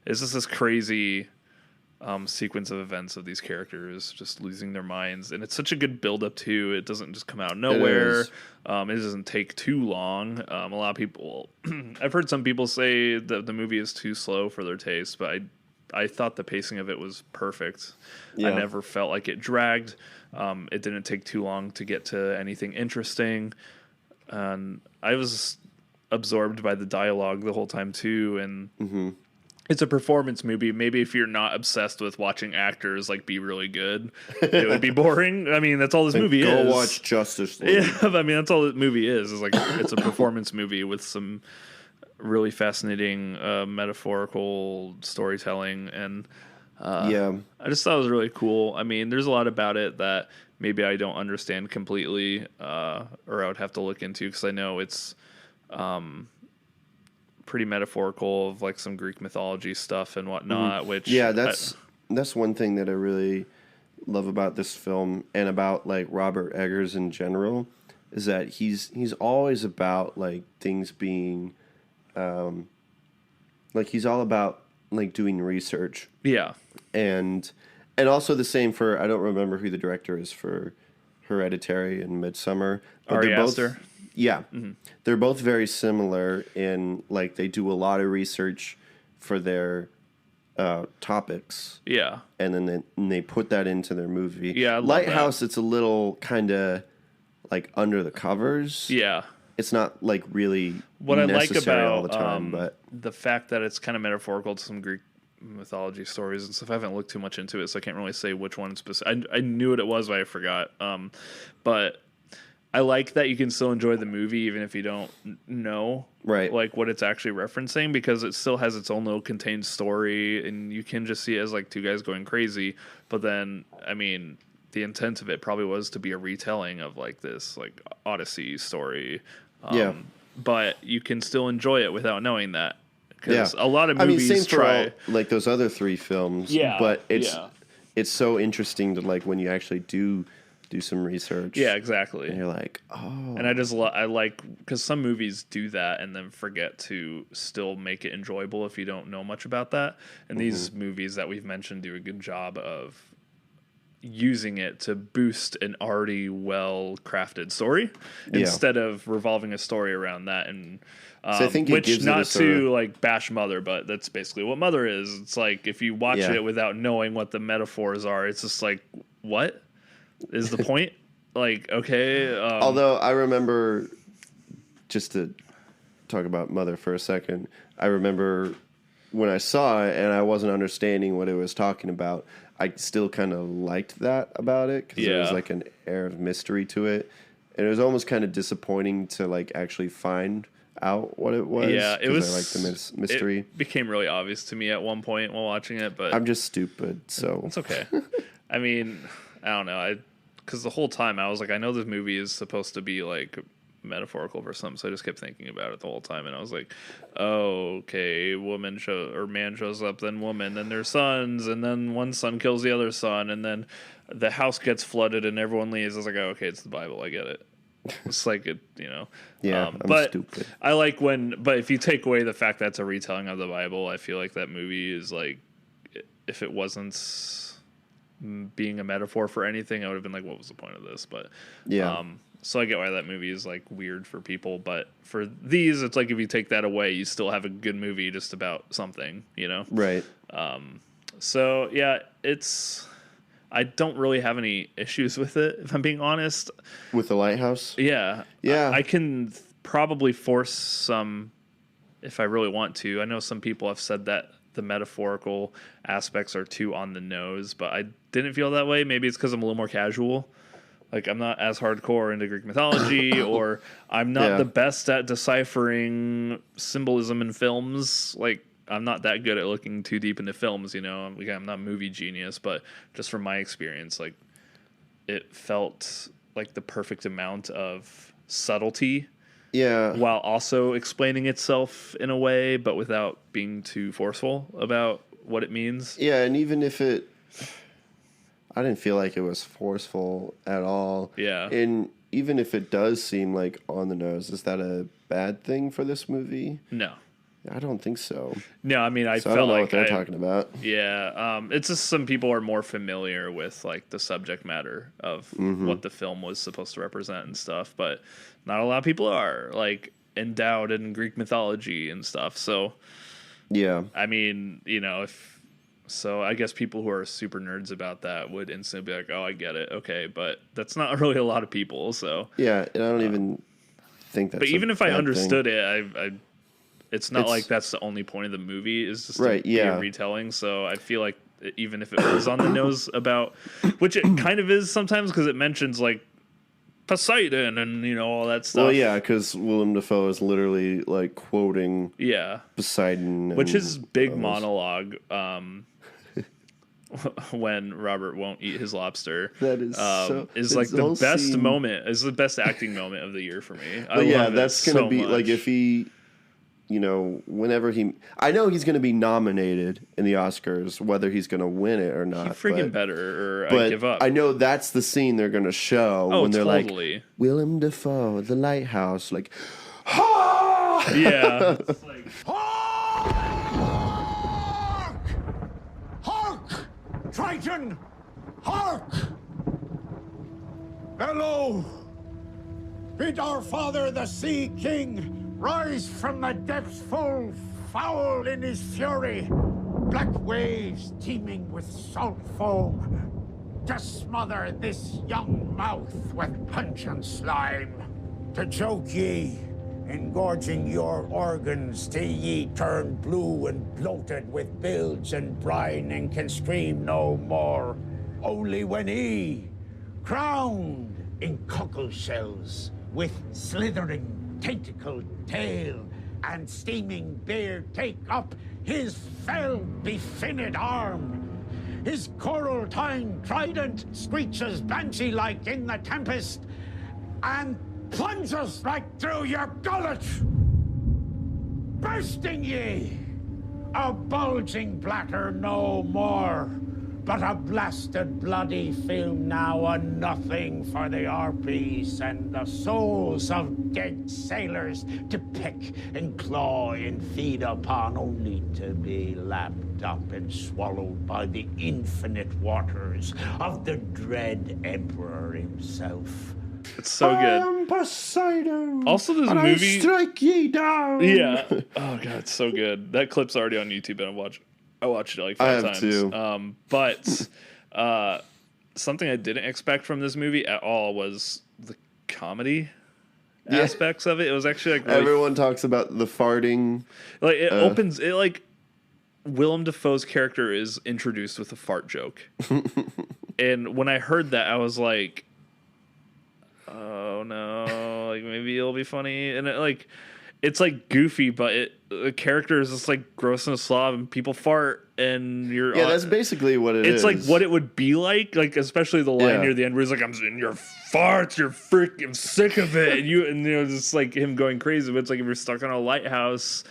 it's just this crazy sequence of events of these characters just losing their minds, and it's such a good build up too. It doesn't just come out of nowhere. It doesn't take too long. A lot of people, I've heard some people say that the movie is too slow for their taste, but I thought the pacing of it was perfect. I never felt like it dragged. It didn't take too long to get to anything interesting, and I was absorbed by the dialogue the whole time too, and. It's a performance movie. Maybe if you're not obsessed with watching actors like be really good, it would be boring. I mean, that's all this movie is. Go watch Justice League. Yeah, I mean, that's all the movie is. It's like it's a performance movie with some really fascinating metaphorical storytelling, and I just thought it was really cool. I mean, there's a lot about it that maybe I don't understand completely, or I would have to look into because I know it's. Pretty metaphorical of like some Greek mythology stuff and whatnot, which that's one thing that I really love about this film and about like Robert Eggers in general is that he's always about like things being like he's all about like doing research. Yeah. And also the same for I don't remember who the director is for Hereditary and Midsommar. Ari Aster. Yeah, they're both very similar in like they do a lot of research for their topics. Yeah, and then they put that into their movie. Yeah, Lighthouse. It's a little kind of like under the covers. Yeah, it's not like really what I like about all the time, but the fact that it's kind of metaphorical to some Greek mythology stories and stuff. I haven't looked too much into it, so I can't really say which one specific. I knew what it was, but I forgot. But I like that you can still enjoy the movie even if you don't know like what it's actually referencing because it still has its own little contained story and you can just see it as like two guys going crazy. But then, I mean, the intent of it probably was to be a retelling of like this like Odyssey story. But you can still enjoy it without knowing that. Because a lot of movies same for all, like those other three films. Yeah, but it's so interesting to like when you actually do some research. Yeah, exactly. And you're like, oh. And I like because some movies do that and then forget to still make it enjoyable if you don't know much about that. And these movies that we've mentioned do a good job of using it to boost an already well crafted story instead of revolving a story around that. And so I think which not to like bash Mother, but that's basically what Mother is. It's like if you watch it without knowing what the metaphors are, it's just like what is the point? Like, okay. Although I remember, just to talk about Mother for a second, I remember when I saw it and I wasn't understanding what it was talking about, I still kind of liked that about it because there was like an air of mystery to it. And it was almost kind of disappointing to like actually find out what it was. Yeah, it was. I liked the mystery. It became really obvious to me at one point while watching it, but I'm just stupid, so it's okay. I mean, I don't know. Because the whole time I was like, I know this movie is supposed to be like metaphorical for something, so I just kept thinking about it the whole time, and I was like, oh, okay, man shows up, then woman, then their sons, and then one son kills the other son, and then the house gets flooded and everyone leaves. I was like, oh, okay, it's the Bible, I get it. It's like it, you know. Yeah, I'm but stupid. I like but if you take away the fact that it's a retelling of the Bible, I feel like that movie is like, if it wasn't being a metaphor for anything, I would have been like, what was the point of this? But so I get why that movie is like weird for people, but for these, it's like if you take that away, you still have a good movie just about something, you know? Right. So yeah, I don't really have any issues with it, if I'm being honest. With the Lighthouse? Yeah. Yeah. I can probably force some if I really want to. I know some people have said that the metaphorical aspects are too on the nose, but I didn't feel that way. Maybe it's because I'm a little more casual. Like, I'm not as hardcore into Greek mythology, or I'm not the best at deciphering symbolism in films. Like, I'm not that good at looking too deep into films, you know. I'm not a movie genius, but just from my experience, like, it felt like the perfect amount of subtlety. Yeah. While also explaining itself in a way, but without being too forceful about what it means. Yeah, and even if I didn't feel like it was forceful at all. Yeah. And even if it does seem like on the nose, is that a bad thing for this movie? No. I don't think so. No, I mean, I don't know like what they're talking about. Yeah, it's just some people are more familiar with like the subject matter of what the film was supposed to represent and stuff, but not a lot of people are like endowed in Greek mythology and stuff. So, yeah, I mean, I guess people who are super nerds about that would instantly be like, "Oh, I get it, okay," but that's not really a lot of people. So yeah, and I don't even think that's. But even if I understood thing. it, it's not like that's the only point of the movie. Is just right, be a retelling. So I feel like even if it was on the nose about, which it kind of is sometimes because it mentions like Poseidon and all that stuff. Well, yeah, because Willem Dafoe is literally like quoting Poseidon, which his big monologue when Robert won't eat his lobster. That is like the best moment. Is the best acting moment of the year for me. That's gonna be much. Like if he. Whenever I know he's going to be nominated in the Oscars, whether he's going to win it or not. He freaking better, or I give up. I know that's the scene they're going to show when they're like, Willem Dafoe, the Lighthouse, like, ha! Yeah. Hark! Hark! Triton! Hark! Hello! Bid our father, the Sea King, rise from the depths full, foul in his fury, black waves teeming with salt foam, to smother this young mouth with pungent slime. To choke ye, engorging your organs, till ye turn blue and bloated with bilge and brine, and can scream no more, only when he, crowned in cockle shells, with slithering tentacled tail and steaming beard, take up his fell befinned arm. His coral tongue trident screeches banshee-like in the tempest, and plunges right through your gullet, bursting ye, a bulging bladder no more, but a blasted bloody film now, a nothing for the harpies and the souls of dead sailors to peck and claw and feed upon, only to be lapped up and swallowed by the infinite waters of the dread emperor himself. It's so good. I am Poseidon. Also, this and movie, I strike ye down. Yeah. Oh god, it's so good. That clip's already on YouTube, and I watched it like 5 times. Too. But something I didn't expect from this movie at all was the comedy aspects of it. It was actually like really everyone talks about the farting. Like it opens it like Willem Dafoe's character is introduced with a fart joke, and when I heard that, I was like, "Oh no! Like maybe it'll be funny." And it's like goofy, but the character is just like gross and a slob, and people fart, and you're that's basically what it is. It's like what it would be like especially the line near the end where he's like, "I'm in your farts, you're freaking sick of it," and just like him going crazy. But it's like if you're stuck on a lighthouse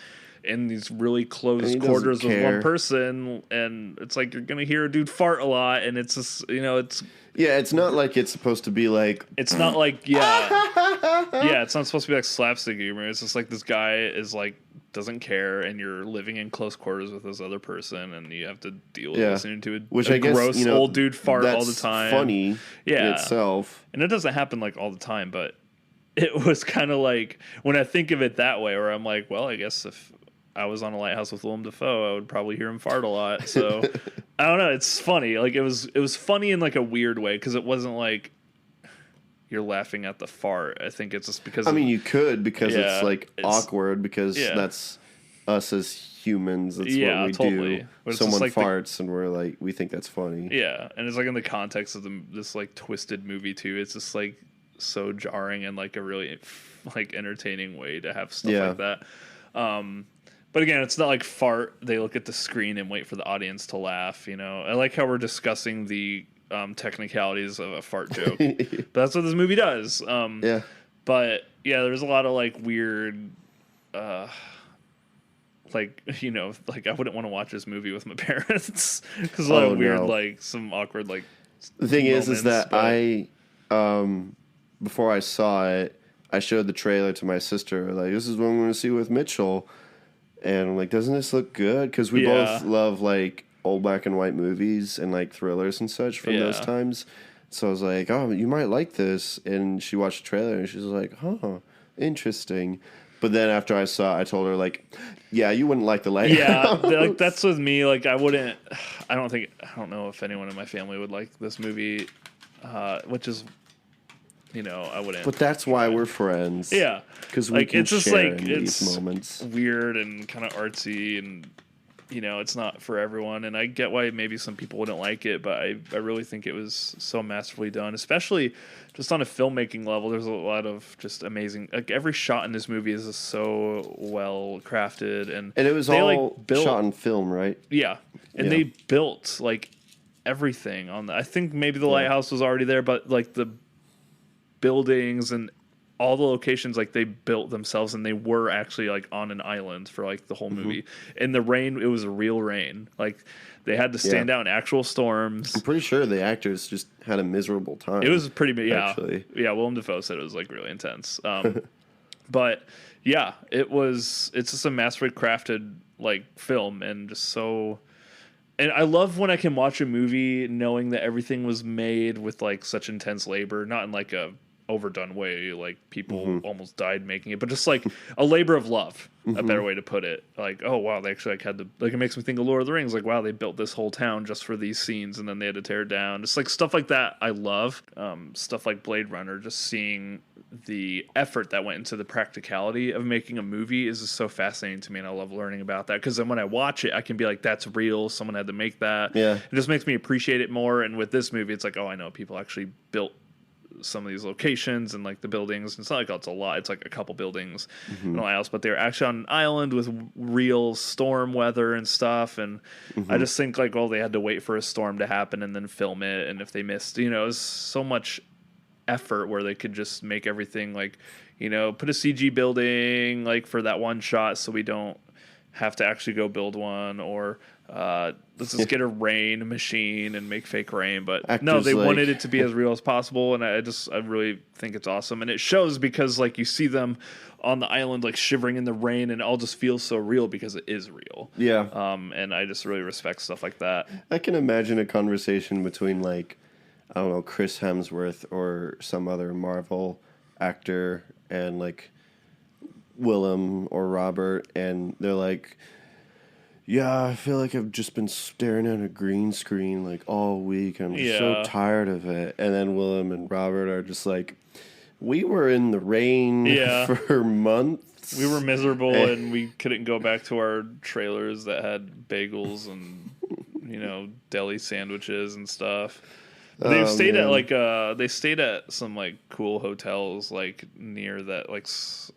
in these really close quarters with one person, and it's like you're gonna hear a dude fart a lot, and it's just it's. Yeah, it's not like it's supposed to be like... It's not like, it's not supposed to be like slapstick humor. It's just like this guy is like, doesn't care, and you're living in close quarters with this other person, and you have to deal with listening to a gross old dude fart all the time. Funny in itself. And it doesn't happen like all the time, but it was kind of like, when I think of it that way, where I'm like, well, I guess if I was on a Lighthouse with Willem Dafoe, I would probably hear him fart a lot. So I don't know. It's funny. Like it was funny in like a weird way, because it wasn't like you're laughing at the fart. I think it's just because you could, because it's like awkward, because that's us as humans. That's what we do. But someone like farts and we're like, we think that's funny. Yeah, and it's like in the context of this like twisted movie too. It's just like so jarring and like a really like entertaining way to have stuff like that. But again, it's not like fart. They look at the screen and wait for the audience to laugh. I like how we're discussing the technicalities of a fart joke. But that's what this movie does. But yeah, there's a lot of like weird, like I wouldn't want to watch this movie with my parents because a lot of weird, like some awkward, like. The thing is that I, before I saw it, I showed the trailer to my sister. Like, this is what I'm going to see with Mitchell. and I'm like, doesn't this look good? Because we both love like old black and white movies and like thrillers and such from those times. So I was like, oh, you might like this. And she watched the trailer and she was like, huh, interesting. But then after I told her, like, yeah, you wouldn't like the Lighthouse. Yeah, like that's with me. Like, I don't know if anyone in my family would like this movie, which is, I wouldn't. But that's why we're friends. Yeah. Because we can share in these moments. Weird and kind of artsy and, it's not for everyone. And I get why maybe some people wouldn't like it, but I really think it was so masterfully done, especially just on a filmmaking level. There's a lot of just amazing, like every shot in this movie is just so well crafted. And it was all shot on film, right? Yeah. And they built like everything on that. I think maybe the lighthouse was already there, but like the buildings and all the locations, like they built themselves, and they were actually like on an island for like the whole movie. In the rain, it was a real rain. Like they had to stand out in actual storms. I'm pretty sure the actors just had a miserable time. It was pretty, actually. Yeah, Willem Dafoe said it was like really intense. But yeah, it's just a masterfully crafted like film, and just so. And I love when I can watch a movie knowing that everything was made with like such intense labor, not in like a overdone way, like people almost died making it, but just like a labor of love, a better way to put it. Like, oh wow, they actually like had to, like, it makes me think of Lord of the Rings. Like, wow, they built this whole town just for these scenes, and then they had to tear it down. Just like stuff like that, I love. Stuff like Blade Runner, just seeing the effort that went into the practicality of making a movie is just so fascinating to me, and I love learning about that, because then when I watch it, I can be like, that's real. Someone had to make that. Yeah, it just makes me appreciate it more. And with this movie, it's like, oh, I know people actually built some of these locations and like the buildings. It's not like, oh, it's a lot. It's like a couple buildings and all else, but they're actually on an island with real storm weather and stuff. And I just think like, well, they had to wait for a storm to happen and then film it. And if they missed, it was so much effort where they could just make everything like, put a CG building like for that one shot, so we don't have to actually go build one, or let's just get a rain machine and make fake rain. But actors, no, they wanted it to be as real as possible, and I really think it's awesome. And it shows, because like you see them on the island like shivering in the rain, and it all just feels so real because it is real. Yeah. And I just really respect stuff like that. I can imagine a conversation between like, I don't know, Chris Hemsworth or some other Marvel actor and like Willem or Robert, and they're like, yeah, I feel like I've just been staring at a green screen like all week. I'm just so tired of it. And then Willem and Robert are just like, we were in the rain for months. We were miserable and we couldn't go back to our trailers that had bagels and, deli sandwiches and stuff. They stayed at some like cool hotels like near that, like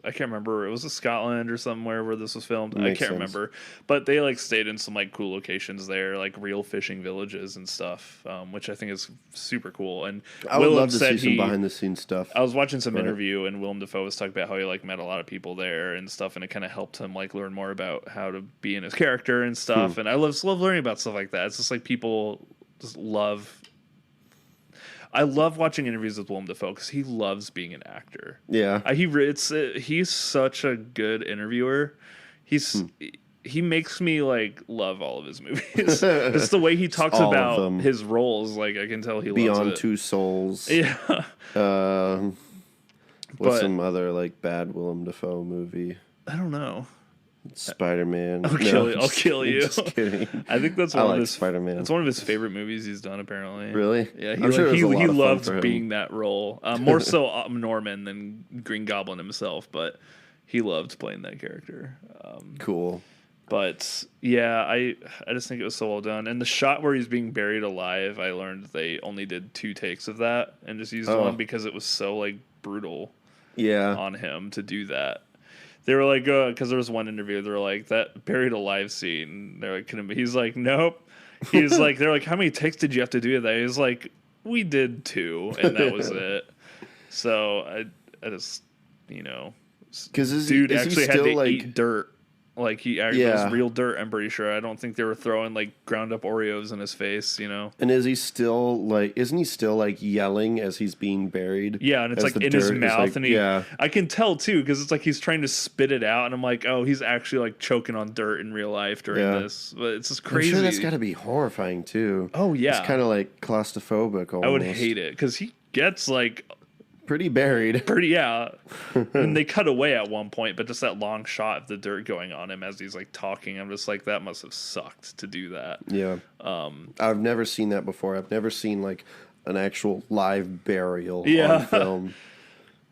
I can't remember, it was Scotland or somewhere where this was filmed. I can't remember, but they like stayed in some like cool locations there, like real fishing villages and stuff, which I think is super cool. And I would love to see some behind the scenes stuff. I was watching some interview, and Willem Dafoe was talking about how he like met a lot of people there and stuff, and it kind of helped him like learn more about how to be in his character and stuff. And I love learning about stuff like that. It's just like people just love. I love watching interviews with Willem Dafoe because he loves being an actor. Yeah, he's such a good interviewer. He makes me like love all of his movies. It's the way he talks about his roles. Like I can tell he loves it. Beyond Two Souls. Yeah. What's some other like bad Willem Dafoe movie? I don't know. Spider-Man. I'll kill you. Just kidding. I think that's one of his Spider-Man. It's one of his favorite movies he's done, apparently. Really? Yeah, he loves being that role. More so Norman than Green Goblin himself, but he loved playing that character. Cool. But yeah, I just think it was so well done. And the shot where he's being buried alive, I learned they only did 2 takes of that and just used one because it was so like brutal. Yeah. On him to do that. They were like, because there was one interview, they were like, that buried alive scene. They're like, he's like, nope. He's like, they're like, how many takes did you have to do that? He's like, we did 2, and that was it. So I just, because dude actually had to eat dirt Like it was real dirt. I'm pretty sure. I don't think they were throwing like ground up Oreos in his face. And is he still like? Isn't he still like yelling as he's being buried? Yeah, and it's like in his mouth, and I can tell too because it's like he's trying to spit it out, and I'm like, oh, he's actually like choking on dirt in real life during this. But it's just crazy. I'm sure that's got to be horrifying too. Oh yeah, it's kind of like claustrophobic. Almost. I would hate it because he gets like. Pretty buried. And they cut away at one point, but just that long shot of the dirt going on him as he's like talking, I'm just like, that must have sucked to do that. Yeah. I've never seen that before. I've never seen like an actual live burial on film.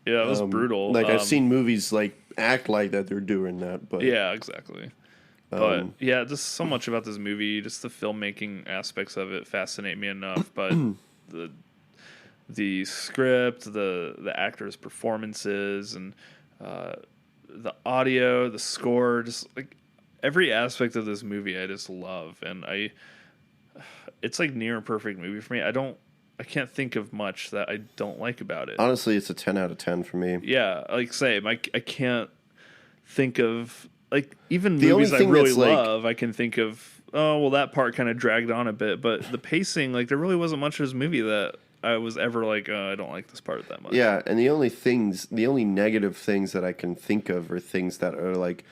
Yeah, it was brutal. Like I've seen movies like act like that they're doing that, but yeah, exactly. But yeah, just so much about this movie, just the filmmaking aspects of it fascinate me enough. But the script, the actors' performances, and the audio, the score, just like every aspect of this movie, I just love, and it's like near a perfect movie for me. I can't think of much that I don't like about it. Honestly, it's a 10 out of 10 for me. Yeah, like same. I can't think of like even the movies I really love. I can think of that part kind of dragged on a bit, but the pacing, like there really wasn't much of this movie that I was ever like, I don't like this part that much. Yeah, and the only negative things that I can think of are things that are like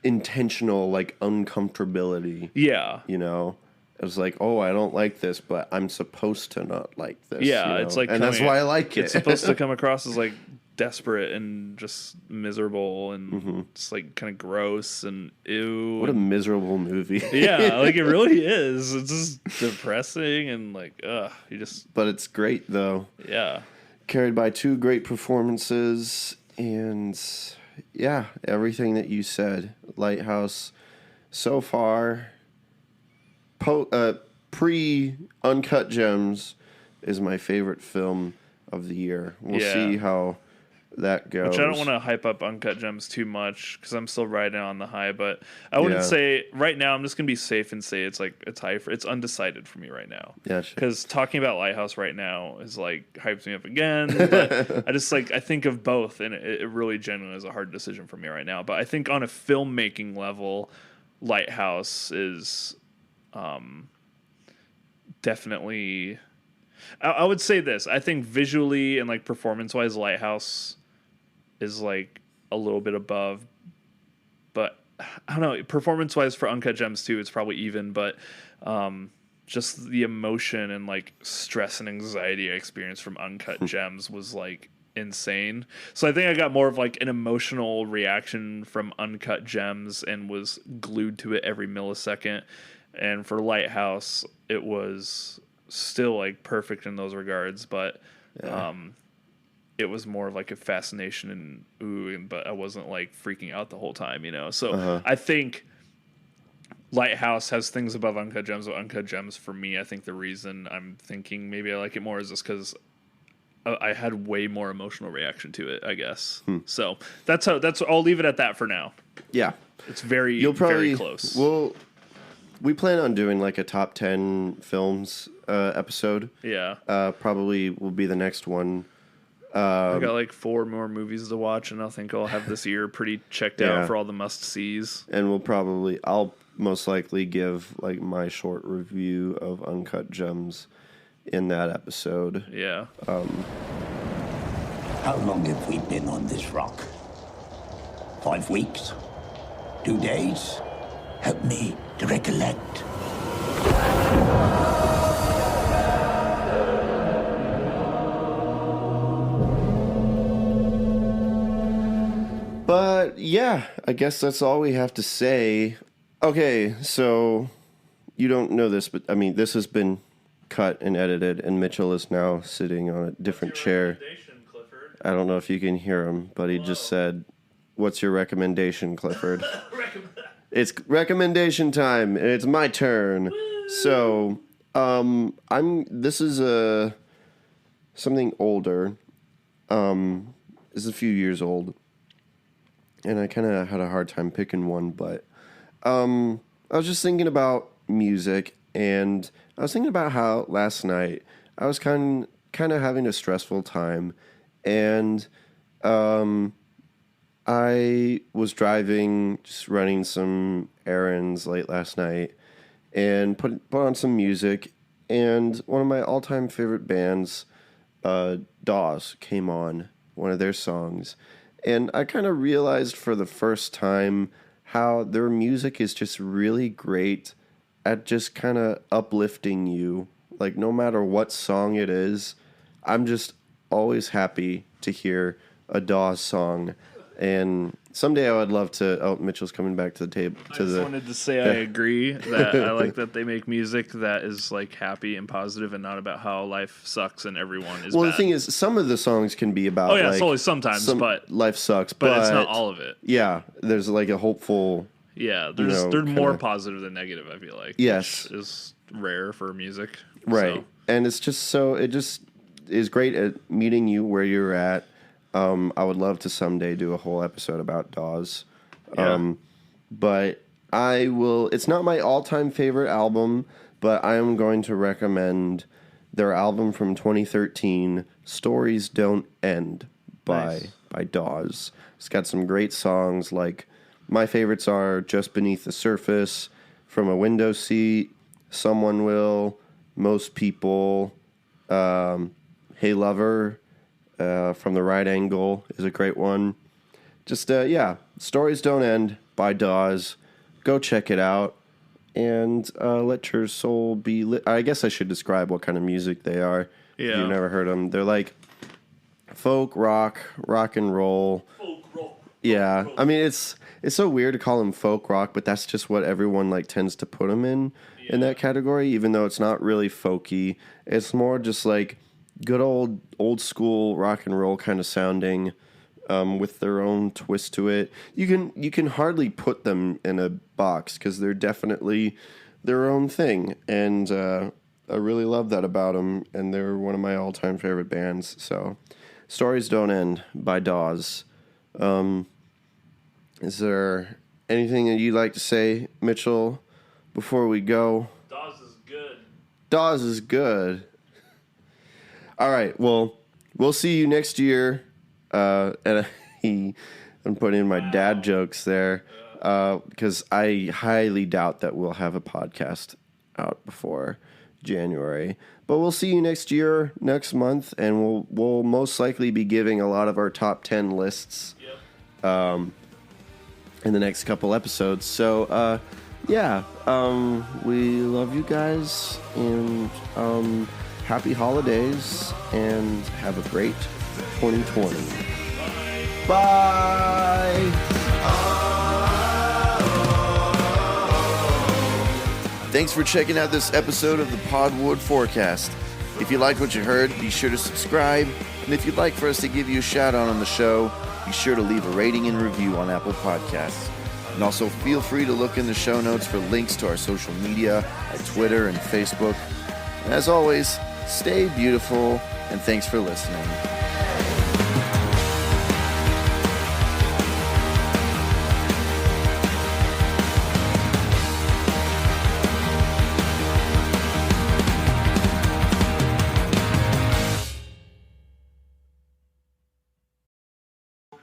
intentional, like uncomfortability. Yeah. It was like, oh, I don't like this, but I'm supposed to not like this. Yeah, it's like, and that's why I like it. It's supposed to come across as like desperate and just miserable and just like kind of gross and ew. What a miserable movie. Yeah, like it really is. It's just depressing and like, But it's great though. Yeah. Carried by two great performances and yeah, everything that you said. Lighthouse so far, pre-Uncut Gems is my favorite film of the year. We'll see how that goes. Which I don't want to hype up Uncut Gems too much because I'm still riding on the high, but I wouldn't say right now. I'm just gonna be safe and say it's undecided for me right now. Yeah, because talking about Lighthouse right now is like hypes me up again. But I think of both, and it really genuinely is a hard decision for me right now. But I think on a filmmaking level, Lighthouse is definitely. I would say this. I think visually and like performance-wise, Lighthouse is like a little bit above, but I don't know. Performance-wise for Uncut Gems too, it's probably even. But just the emotion and like stress and anxiety I experienced from Uncut Gems was like insane. So I think I got more of like an emotional reaction from Uncut Gems and was glued to it every millisecond. And for Lighthouse, it was still like perfect in those regards, but it was more of like a fascination and but I wasn't like freaking out the whole time, So I think Lighthouse has things above Uncut Gems, but Uncut Gems for me, I think the reason I'm thinking maybe I like it more is just because I had way more emotional reaction to it, I guess. So I'll leave it at that for now. Yeah, it's very close. We plan on doing like a top 10 films episode. Yeah. Probably will be the next one. I got like 4 more movies to watch, and I think I'll have this year pretty checked out for all the must-sees. And I'll most likely give like my short review of Uncut Gems in that episode. Yeah. How long have we been on this rock? 5 weeks? 2 days? Help me to recollect. But yeah, I guess that's all we have to say. Okay, so you don't know this, but I mean, this has been cut and edited, and Mitchell is now sitting on a different chair. I don't know if you can hear him, but he just said, "What's your recommendation, Clifford?" It's recommendation time, and it's my turn. So, this is something older. It's a few years old, and I kind of had a hard time picking one, but I was just thinking about music, and I was thinking about how last night I was kind of having a stressful time, and I was driving, just running some errands late last night, and put on some music, and one of my all-time favorite bands, Dawes, came on, one of their songs, and I kind of realized for the first time how their music is just really great at just kind of uplifting you. Like, no matter what song it is, I'm just always happy to hear a Dawes song. And someday I would love to. Oh, Mitchell's coming back to the table. I just wanted to say I agree that I like that they make music that is like happy and positive and not about how life sucks and everyone is. Well, bad. the thing is, some of the songs can be about. Oh yeah, like, it's always sometimes, but life sucks. But it's not all of it. Yeah, there's like a hopeful. Yeah, they're more positive than negative. I feel like. Yes, which is rare for music. Right, so. And it's just it just is great at meeting you where you're at. I would love to someday do a whole episode about Dawes. Yeah. But I will. It's not my all-time favorite album, but I am going to recommend their album from 2013, "Stories Don't End" by Dawes. It's got some great songs. Like, my favorites are "Just Beneath the Surface," "From a Window Seat," "Someone Will," "Most People," "Hey Lover." From the Right Angle is a great one. Just, Stories Don't End by Dawes. Go check it out. And let your soul be lit. I guess I should describe what kind of music they are. Yeah. If you've never heard them. They're like folk, rock and roll. Folk rock. Yeah. I mean, it's so weird to call them folk rock, but that's just what everyone like tends to put them in that category, even though it's not really folky. It's more just like good old school rock and roll kind of sounding, with their own twist to it. You can hardly put them in a box because they're definitely their own thing, and I really love that about them. And they're one of my all-time favorite bands. So, "Stories Don't End" by Dawes. Is there anything that you'd like to say, Mitchell, before we go? Dawes is good. Dawes is good. All right, well, we'll see you next year. And I'm putting in my dad jokes there because I highly doubt that we'll have a podcast out before January. But we'll see you next year, next month, and we'll most likely be giving a lot of our top 10 lists in the next couple episodes. So, we love you guys, and happy holidays, and have a great 2020. Bye! Thanks for checking out this episode of the Podwood Forecast. If you liked what you heard, be sure to subscribe. And if you'd like for us to give you a shout out on the show, be sure to leave a rating and review on Apple Podcasts. And also feel free to look in the show notes for links to our social media at Twitter and Facebook. And as always, stay beautiful, and thanks for listening.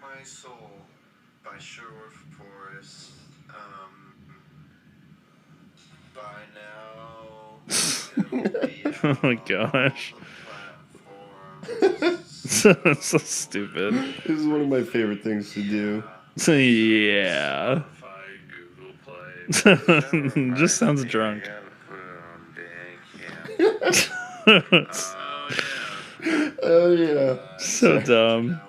My Soul by Sherwood Forest. By now. Oh my gosh. So stupid. This is one of my favorite things to do. Yeah. Just sounds drunk. Oh yeah. So dumb.